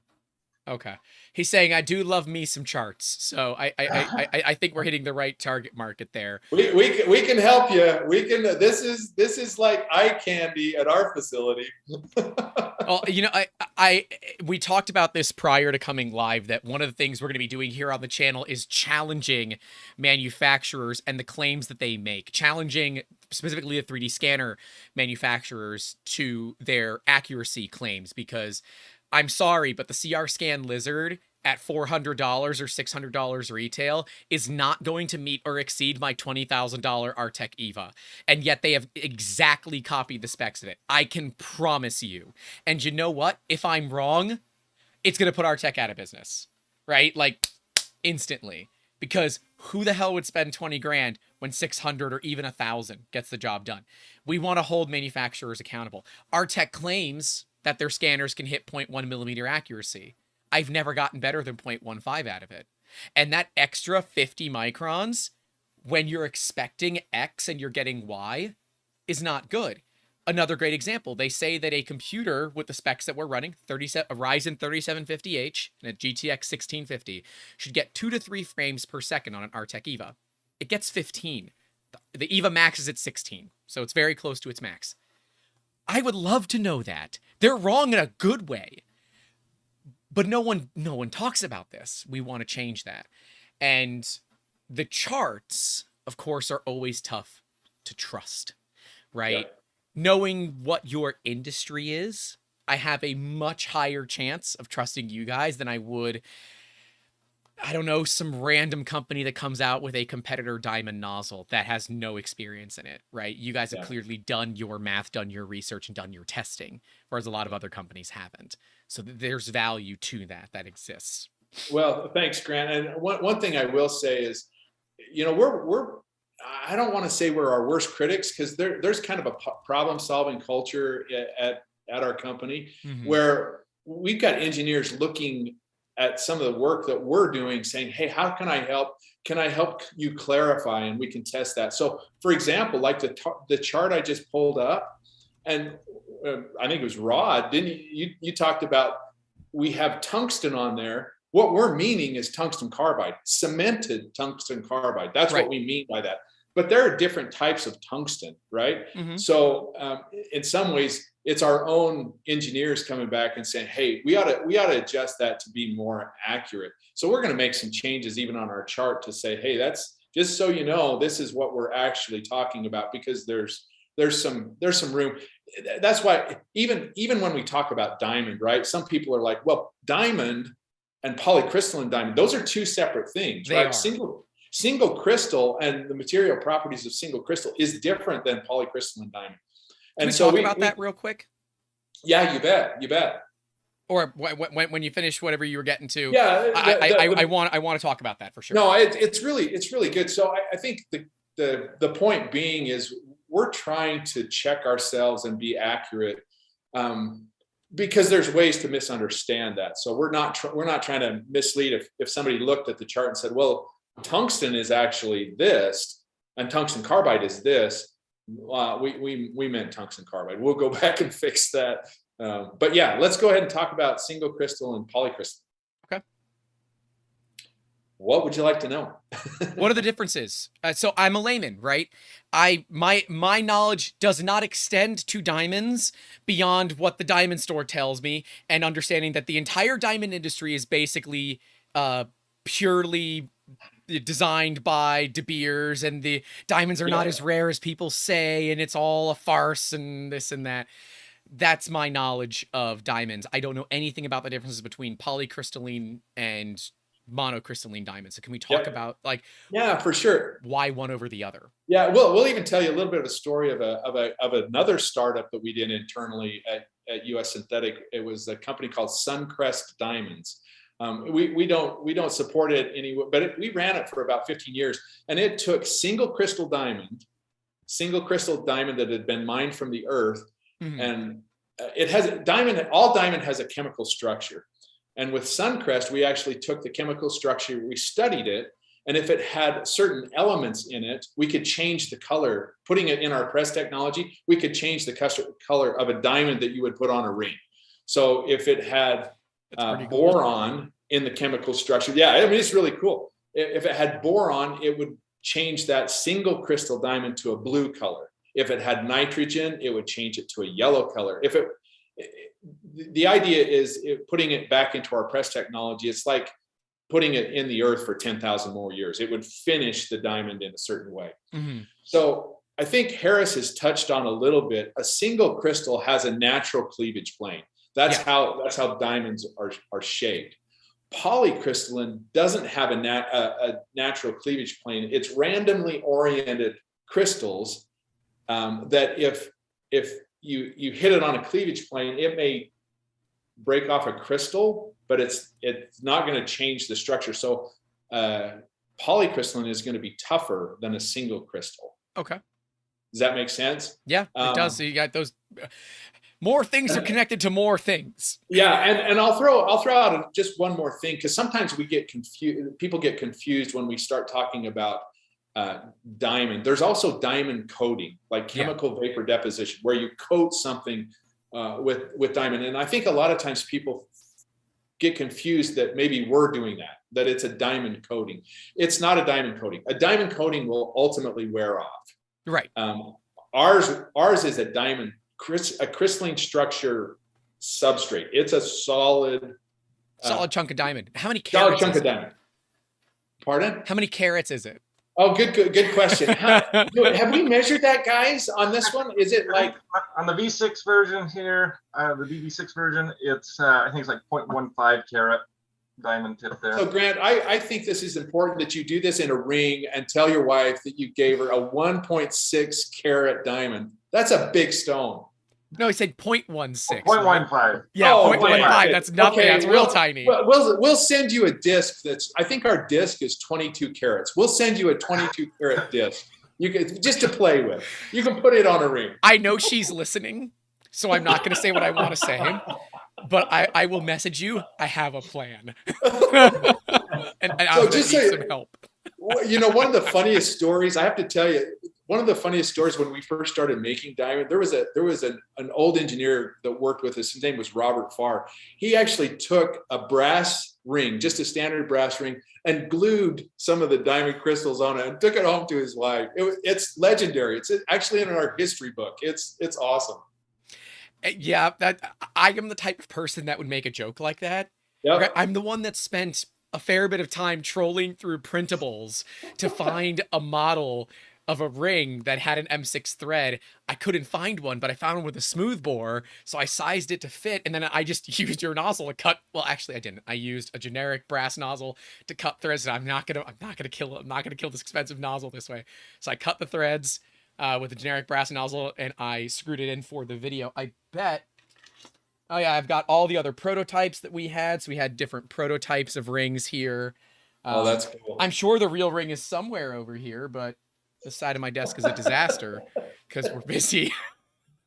He's saying, I do love me some charts. So I think we're hitting the right target market there. We can help you. This is like eye candy at our facility. Well, we talked about this prior to coming live, that one of the things we're going to be doing here on the channel is challenging manufacturers and the claims that they make, challenging specifically the 3D scanner manufacturers to their accuracy claims, because I'm sorry, but the CR Scan Lizard at $400 or $600 retail is not going to meet or exceed my $20,000 Artec Eva. And yet they have exactly copied the specs of it. I can promise you. And you know what? If I'm wrong, it's going to put Artec out of business, right? Like instantly, because who the hell would spend 20 grand when 600 or even 1,000 gets the job done? We want to hold manufacturers accountable. Artec claims that their scanners can hit 0.1 millimeter accuracy. I've never gotten better than 0.15 out of it. And that extra 50 microns, when you're expecting X and you're getting Y, is not good. Another great example, they say that a computer with the specs that we're running, a Ryzen 3750H and a GTX 1650, should get 2 to 3 frames per second on an Artec Eva. It gets 15. The Eva Max is at 16, so it's very close to its max. I would love to know that. They're wrong in a good way. But no one talks about this. We want to change that. And the charts, of course, are always tough to trust, right? Yeah. Knowing what your industry is, I have a much higher chance of trusting you guys than I would, I don't know, some random company that comes out with a competitor diamond nozzle that has no experience in it, right? You guys have clearly done your math, done your research, and done your testing, whereas a lot of other companies haven't. So there's value to that exists. Well, thanks, Grant. And one thing I will say is, we're I don't want to say we're our worst critics, because there's kind of a problem-solving culture at our company, where we've got engineers looking at some of the work that we're doing, saying, hey, how can I help? Can I help you clarify? And we can test that. So for example, like the chart I just pulled up, and I think it was Rod, didn't you talked about, we have tungsten on there. What we're meaning is tungsten carbide, cemented tungsten carbide. That's right. What we mean by that. But there are different types of tungsten, right? So in some ways, it's our own engineers coming back and saying, hey, we ought to adjust that to be more accurate. So we're going to make some changes even on our chart to say, hey, that's just so you know, this is what we're actually talking about, because there's some room. That's why even when we talk about diamond, right? Some people are like, well, diamond and polycrystalline diamond, those are two separate things, right? Single crystal and the material properties of single crystal is different than polycrystalline diamond. Can we talk about that real quick? Yeah, you bet. Or when you finish whatever you were getting to, yeah, I want to talk about that for sure. No, it's really good. So I think the point being is we're trying to check ourselves and be accurate, because there's ways to misunderstand that. So we're not trying to mislead. If somebody looked at the chart and said, well, tungsten is actually this and tungsten carbide is this, we meant tungsten carbide. We'll go back and fix that. But yeah, let's go ahead and talk about single crystal and polycrystal. Okay. What would you like to know? What are the differences? So I'm a layman, right? My knowledge does not extend to diamonds beyond what the diamond store tells me, and understanding that the entire diamond industry is basically purely designed by De Beers, and the diamonds are not as rare as people say, and it's all a farce and this and that. That's my knowledge of diamonds. I don't know anything about the differences between polycrystalline and monocrystalline diamonds. So can we talk about, like, yeah, for sure, why one over the other? Yeah, we'll even tell you a little bit of a story of another startup that we did internally at US Synthetic. It was a company called Suncrest Diamonds. We don't support it anyway, but we ran it for about 15 years, and it took single crystal diamond that had been mined from the earth, and it has all diamond has a chemical structure. And with Suncrest, we actually took the chemical structure, we studied it, and if it had certain elements in it, we could change the color. Putting it in our press technology, we could change the color of a diamond that you would put on a ring. So if it had boron in the chemical structure, it's really cool. If it had boron, it would change that single crystal diamond to a blue color. If it had nitrogen, it would change it to a yellow color. The idea is putting it back into our press technology. It's like putting it in the earth for 10,000 more years. It would finish the diamond in a certain way. So I think Harris has touched on a little bit. A single crystal has a natural cleavage plane. That's how diamonds are shaped. Polycrystalline doesn't have a natural cleavage plane. It's randomly oriented crystals that if you hit it on a cleavage plane, it may break off a crystal, but it's not going to change the structure. So polycrystalline is going to be tougher than a single crystal. Okay. Does that make sense? Yeah, it does. So you got those. More things are connected to more things. Yeah, and I'll throw out just one more thing, because sometimes we get confused. People get confused when we start talking about diamond. There's also diamond coating, like chemical vapor deposition, where you coat something with diamond. And I think a lot of times people get confused that maybe we're doing that it's a diamond coating. It's not a diamond coating. A diamond coating will ultimately wear off. Right. Ours is a crystalline structure substrate. It's a solid chunk of diamond. How many solid carats? Chunk of diamond. Pardon? How many carats is it? Oh, good question. Have we measured that, guys, on this one? Is it like on the V6 version here, the VV6 version? It's I think it's like 0.15 carat diamond tip there. So, Grant, I think this is important that you do this in a ring and tell your wife that you gave her a 1.6 carat diamond. That's a big stone. No, he said 0.16. 0.15. Yeah, 0.15. That's nothing. Okay, that's real tiny. We'll send you a disc I think our disc is 22 carats. We'll send you a 22 carat disc. You can just to play with. You can put it on a ring. I know she's listening, so I'm not going to say what I want to say, but I will message you. I have a plan. and I'm going to need some help. You know, one of the funniest stories, I have to tell you, one of the funniest stories when we first started making diamond, there was an old engineer that worked with us. His name was Robert Farr. He actually took a brass ring, just a standard brass ring, and glued some of the diamond crystals on it and took it home to his wife. It's legendary. It's actually in our history book. It's awesome. Yeah, I am the type of person that would make a joke like that. Yep. I'm the one that spent a fair bit of time trolling through printables to find a model of a ring that had an M6 thread. I couldn't find one, but I found one with a smooth bore, so I sized it to fit, and then I just used your nozzle to cut. Well, actually, I didn't. I used a generic brass nozzle to cut threads. And I'm not gonna kill this expensive nozzle this way. So I cut the threads with a generic brass nozzle, and I screwed it in for the video. I bet. Oh yeah, I've got all the other prototypes that we had. So we had different prototypes of rings here. Oh, that's cool. I'm sure the real ring is somewhere over here, but the side of my desk is a disaster because we're busy.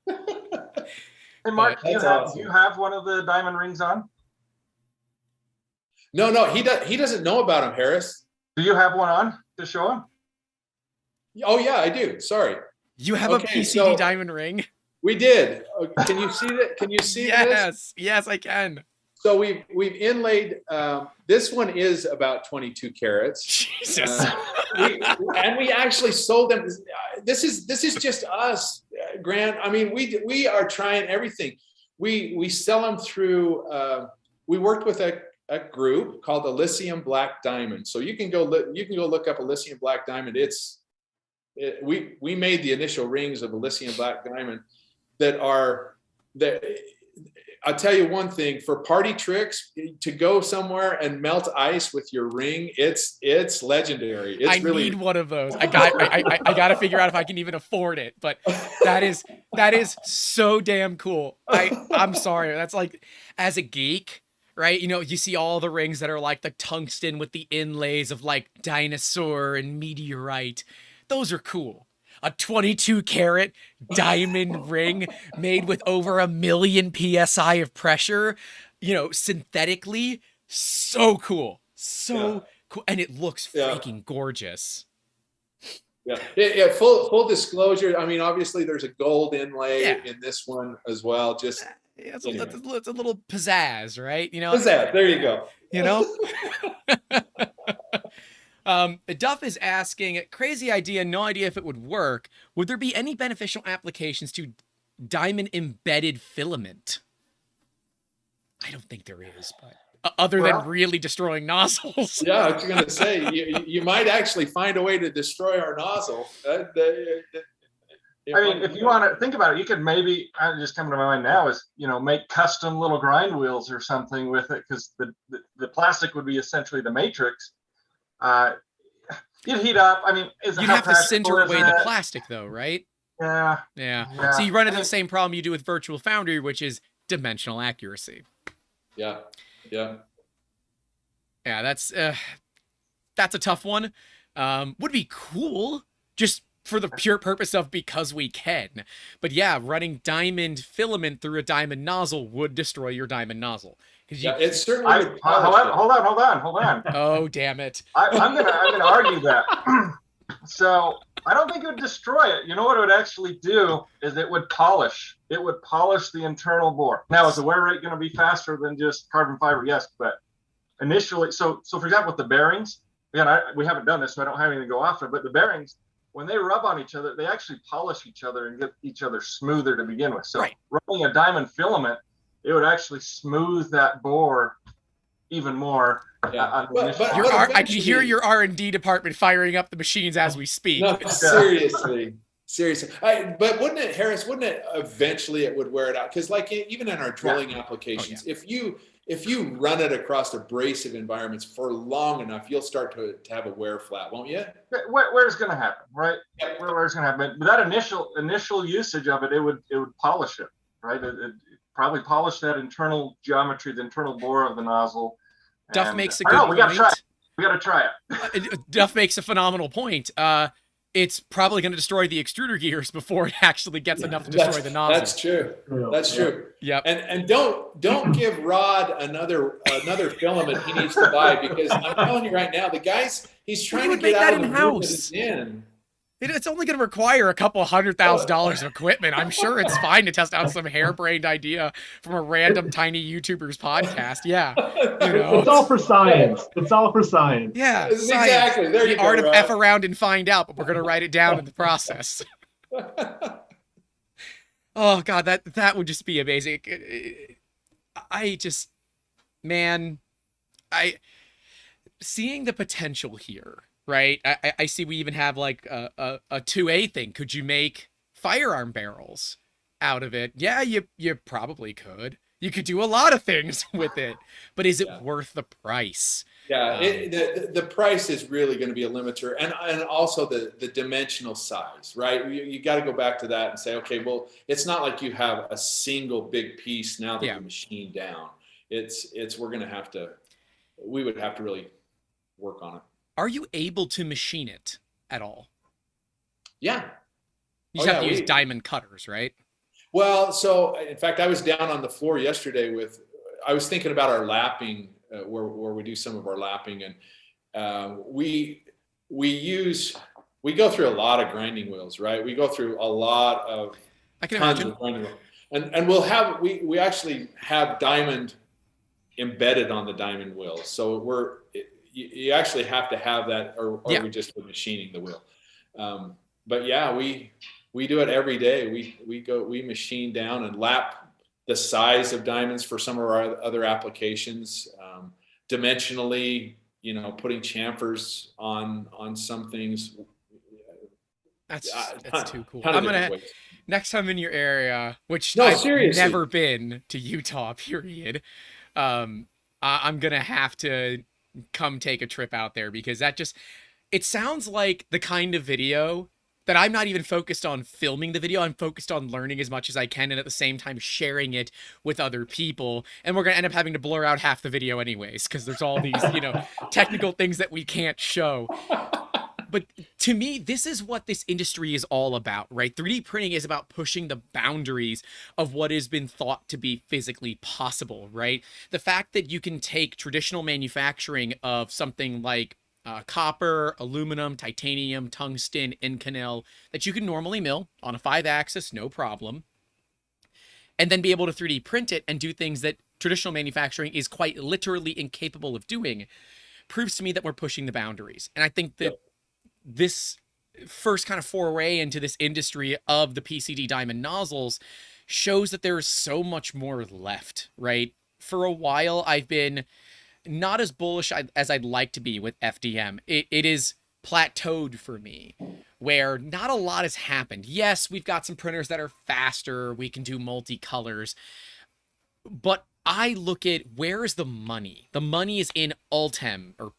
Hey, Mark, do you have one of the diamond rings on? No, he doesn't know about him, Harris. Do you have one on to show him? Oh yeah, I do. Sorry. You have a PCD diamond ring? We did. Can you see that? Can you see this? Yes, I can. So we've inlaid. This one is about 22 carats. Jesus. We actually sold them. This is just us, Grant. I mean, we are trying everything. We sell them through. We worked with a group called Elysium Black Diamond. So you can go look up Elysium Black Diamond. We made the initial rings of Elysium Black Diamond that I'll tell you one thing, for party tricks, to go somewhere and melt ice with your ring, it's legendary. I need one of those. I got to figure out if I can even afford it, but that is so damn cool. I'm sorry. That's like, as a geek, right? You know, you see all the rings that are like the tungsten with the inlays of like dinosaur and meteorite. Those are cool. A 22 karat diamond ring made with over 1 million PSI of pressure, you know, synthetically. So cool. So cool. And it looks freaking gorgeous. Yeah. Full disclosure. I mean, obviously there's a gold inlay in this one as well. Just it's a little pizzazz, right? You know, pizzazz. There you go. You know. Duff is asking, crazy idea, no idea if it would work. Would there be any beneficial applications to diamond embedded filament? I don't think there is, but other than really destroying nozzles. Yeah, I was going to say, you might actually find a way to destroy our nozzle. I mean, if you want to think about it, you could maybe, just coming to my mind now is, you know, make custom little grind wheels or something with it, because the plastic would be essentially the matrix. You'd heat up. I mean, you'd have to sinter away the plastic, though, right? Yeah. So you run into the same problem you do with Virtual Foundry, which is dimensional accuracy. Yeah. That's a tough one. Would be cool, just for the pure purpose of because we can. But yeah, running diamond filament through a diamond nozzle would destroy your diamond nozzle. It's certainly. Hold on. Oh, damn it! I'm gonna argue that. So I don't think it would destroy it. You know what it would actually do is it would polish. It would polish the internal bore. Now, is the wear rate going to be faster than just carbon fiber? Yes, but initially, so for example, with the bearings, again, we haven't done this, so I don't have anything to go off of. But the bearings, when they rub on each other, they actually polish each other and get each other smoother to begin with. So running a diamond filament, it would actually smooth that bore even more. I can hear your R&D department firing up the machines as we speak. No, seriously. But wouldn't it, Harris? Wouldn't it eventually it would wear it out? Because like even in our drilling applications, if you run it across abrasive environments for long enough, you'll start to have a wear flat, won't you? Where's going to happen, right? Where's going to happen? But that initial usage of it, it would polish it, right? It probably polish that internal geometry, the internal bore of the nozzle. Duff makes a good point. We got to try it. Duff makes a phenomenal point. it's probably going to destroy the extruder gears before it actually gets enough to destroy the nozzle. That's true. That's true. Yep. And don't give Rod another filament he needs to buy, because I'm telling you right now, the guys he's trying to get out of the group that he's in. It's only going to require a couple $100,000 of equipment. I'm sure it's fine to test out some harebrained idea from a random tiny YouTuber's podcast. Yeah. You know. It's all for science. It's all for science. Yeah. Exactly. There you the go, art of Rod. F around and find out, but we're going to write it down in the process. Oh, God, that would just be amazing. Seeing the potential here. Right. I see we even have like a 2A thing. Could you make firearm barrels out of it? Yeah, you probably could. You could do a lot of things with it, but is it worth the price? Yeah, the price is really going to be a limiter, and also the dimensional size, right? You got to go back to that and say, okay, well, it's not like you have a single big piece now that you machine down. We would have to really work on it. Are you able to machine it at all? Yeah. You just have to use diamond cutters, right? Well, so in fact, I was down on the floor yesterday I was thinking about our lapping, where we do some of our lapping, and we go through a lot of grinding wheels, right? We go through a lot of tons of grinding wheels. And we actually have diamond embedded on the diamond wheels. So you actually have to have that, or we just put machining the wheel. But yeah, we do it every day. We machine down and lap the size of diamonds for some of our other applications. Dimensionally, putting chamfers on some things. That's too cool. Next time in your area, which seriously. I've never been to Utah, period. I'm gonna have to come take a trip out there, because it sounds like the kind of video that I'm not even focused on filming the video. I'm focused on learning as much as I can, and at the same time sharing it with other people. And we're going to end up having to blur out half the video anyways, because there's all these, technical things that we can't show. But to me, this is what this industry is all about, right? 3D printing is about pushing the boundaries of what has been thought to be physically possible, right? The fact that you can take traditional manufacturing of something like copper, aluminum, titanium, tungsten, Inconel, that you can normally mill on a 5-axis, no problem, and then be able to 3D print it and do things that traditional manufacturing is quite literally incapable of doing, proves to me that we're pushing the boundaries. And I think that this first kind of foray into this industry of the PCD diamond nozzles shows that there is so much more left, right? For a while, I've been not as bullish as I'd like to be with FDM. It is plateaued for me, where not a lot has happened. Yes, we've got some printers that are faster. We can do multicolors. But I look at, where is the money? The money is in Ultem, or,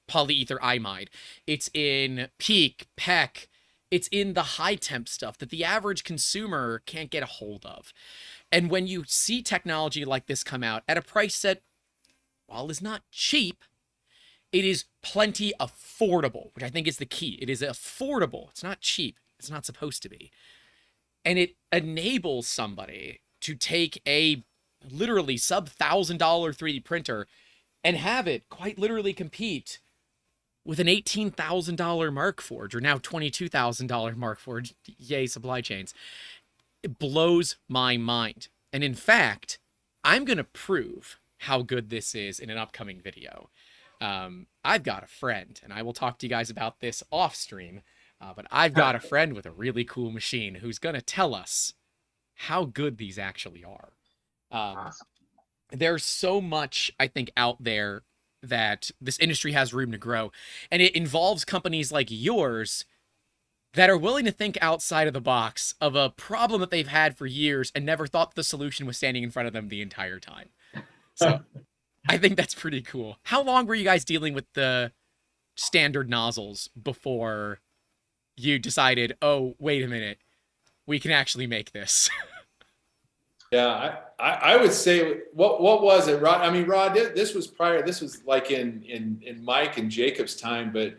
polyether imide. It's in PEEK, PEC. It's in the high temp stuff that the average consumer can't get a hold of. And when you see technology like this come out at a price that, while is not cheap, it is plenty affordable, which I think is the key. It is affordable. It's not cheap. It's not supposed to be. And it enables somebody to take a literally sub-$1,000 3D printer and have it quite literally compete with an $18,000 Markforged, or now $22,000 Markforged. Yay, supply chains. It blows my mind. And in fact, I'm going to prove how good this is in an upcoming video. I've got a friend, and I will talk to you guys about this off stream, but I've got a friend with a really cool machine who's going to tell us how good these actually are. Awesome. There's so much, I think, out there that this industry has room to grow, and it involves companies like yours that are willing to think outside of the box of a problem that they've had for years and never thought the solution was standing in front of them the entire time. So I think that's pretty cool. How long were you guys dealing with the standard nozzles before you decided, oh, wait a minute, we can actually make this? Yeah, I would say what was it, Rod? I mean, Rod, this was prior. This was like in Mike and Jacob's time, but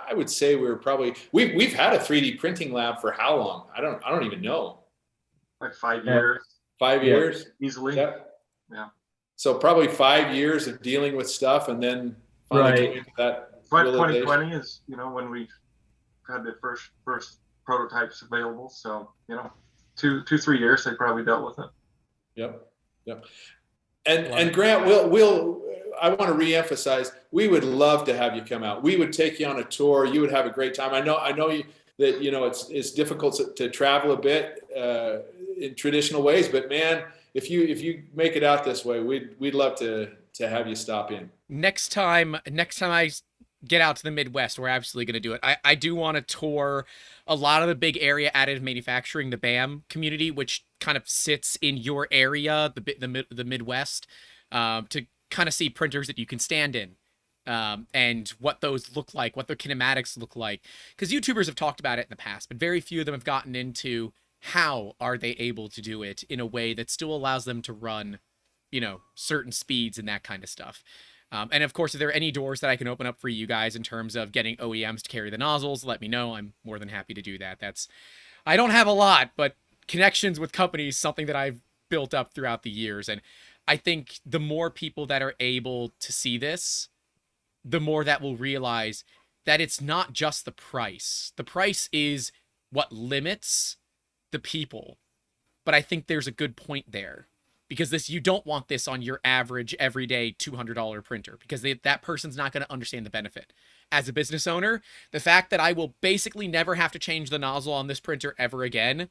I would say we were probably we've had a 3D printing lab for how long? I don't even know. Like 5 years. 5 years Easily. Yeah. So probably 5 years of dealing with stuff, and then finally came into that. 2020 is when we had the first prototypes available. So 2-3 years they probably dealt with it. Yep. And Grant, I want to reemphasize, we would love to have you come out. We would take you on a tour. You would have a great time. I know that it's difficult to travel a bit in traditional ways, but man, if you make it out this way, we'd love to have you stop in. Next time I get out to the Midwest, we're absolutely going to do it. I do want to tour a lot of the big area additive manufacturing, the BAM community, which kind of sits in your area, the Midwest, to kind of see printers that you can stand in, and what those look like, what their kinematics look like. Because YouTubers have talked about it in the past, but very few of them have gotten into how are they able to do it in a way that still allows them to run, certain speeds and that kind of stuff. And of course, if there are any doors that I can open up for you guys in terms of getting OEMs to carry the nozzles, let me know. I'm more than happy to do that. I don't have a lot, but connections with companies, something that I've built up throughout the years. And I think the more people that are able to see this, the more that will realize that it's not just the price. The price is what limits the people. But I think there's a good point there. Because you don't want this on your average, everyday $200 printer, because that person's not going to understand the benefit. As a business owner, the fact that I will basically never have to change the nozzle on this printer ever again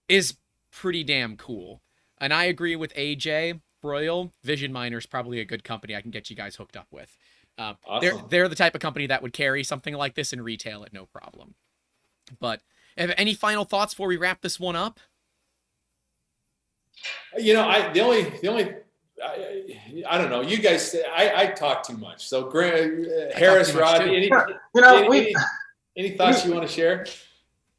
is pretty damn cool. And I agree with AJ Broyle. Vision Miner's probably a good company I can get you guys hooked up with. Awesome. They're the type of company that would carry something like this and retail it no problem. But any final thoughts before we wrap this one up? I don't know. You guys, I talk too much. So, Harris, Rod, any thoughts you want to share?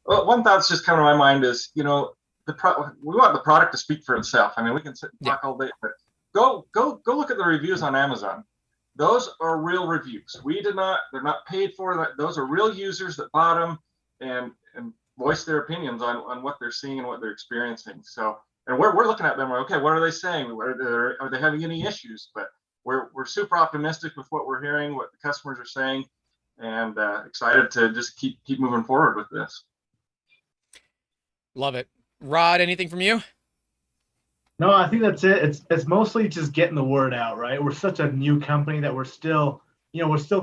Well, one thought's just coming to my mind is, we want the product to speak for itself. I mean, we can sit and talk all day, but go look at the reviews on Amazon. Those are real reviews. They're not paid for that. Those are real users that bought them and voice their opinions on what they're seeing and what they're experiencing. So. And we're looking at them. Okay, what are they saying? Are they having any issues? But we're super optimistic with what we're hearing, what the customers are saying, and excited to just keep moving forward with this. Love it, Rod. Anything from you? No, I think that's it. It's mostly just getting the word out, right? We're such a new company that we're still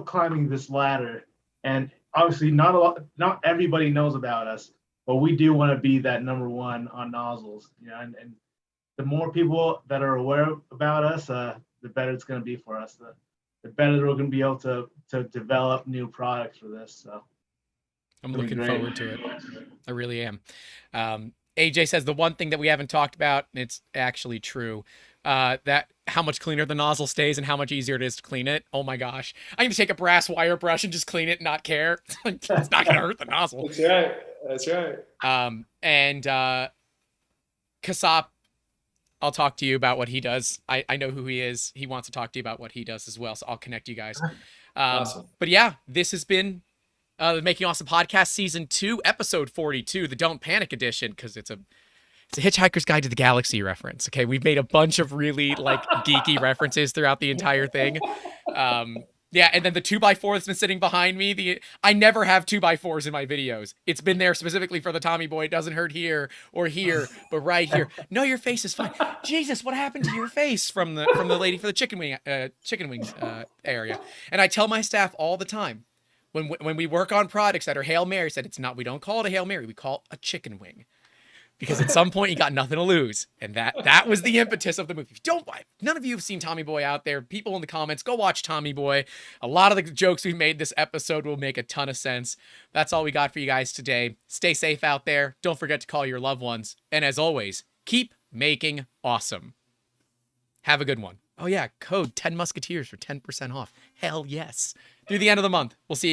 climbing this ladder, and obviously not everybody knows about us. But we do want to be that number one on nozzles, and the more people that are aware about us, the better it's going to be for us. The better we're going to be able to develop new products for this. So I'm looking forward to it. I really am. AJ says the one thing that we haven't talked about, and it's actually true, that how much cleaner the nozzle stays and how much easier it is to clean it. Oh my gosh. I can take a brass wire brush and just clean it and not care. It's not going to hurt the nozzle. That's right. And Kasap, I'll talk to you about what he does. I know who he is. He wants to talk to you about what he does as well. So I'll connect you guys. Awesome. But yeah, this has been the Making Awesome Podcast Season 2, Episode 42, the Don't Panic Edition, because it's a Hitchhiker's Guide to the Galaxy reference. Okay, we've made a bunch of really geeky references throughout the entire thing. Yeah, and then the 2x4 that's been sitting behind me. I never have 2x4s in my videos. It's been there specifically for the Tommy Boy. It doesn't hurt here or here, but right here. No, your face is fine. Jesus, what happened to your face from the lady for the chicken wings area? And I tell my staff all the time when we work on products that are Hail Mary, said we don't call it a Hail Mary, we call it a chicken wing. Because at some point you got nothing to lose. And that was the impetus of the movie. None of you have seen Tommy Boy out there. People in the comments, go watch Tommy Boy. A lot of the jokes we made this episode will make a ton of sense. That's all we got for you guys today. Stay safe out there. Don't forget to call your loved ones. And as always, keep making awesome. Have a good one. Oh yeah, code 10 Musketeers for 10% off. Hell yes. Through the end of the month. We'll see you.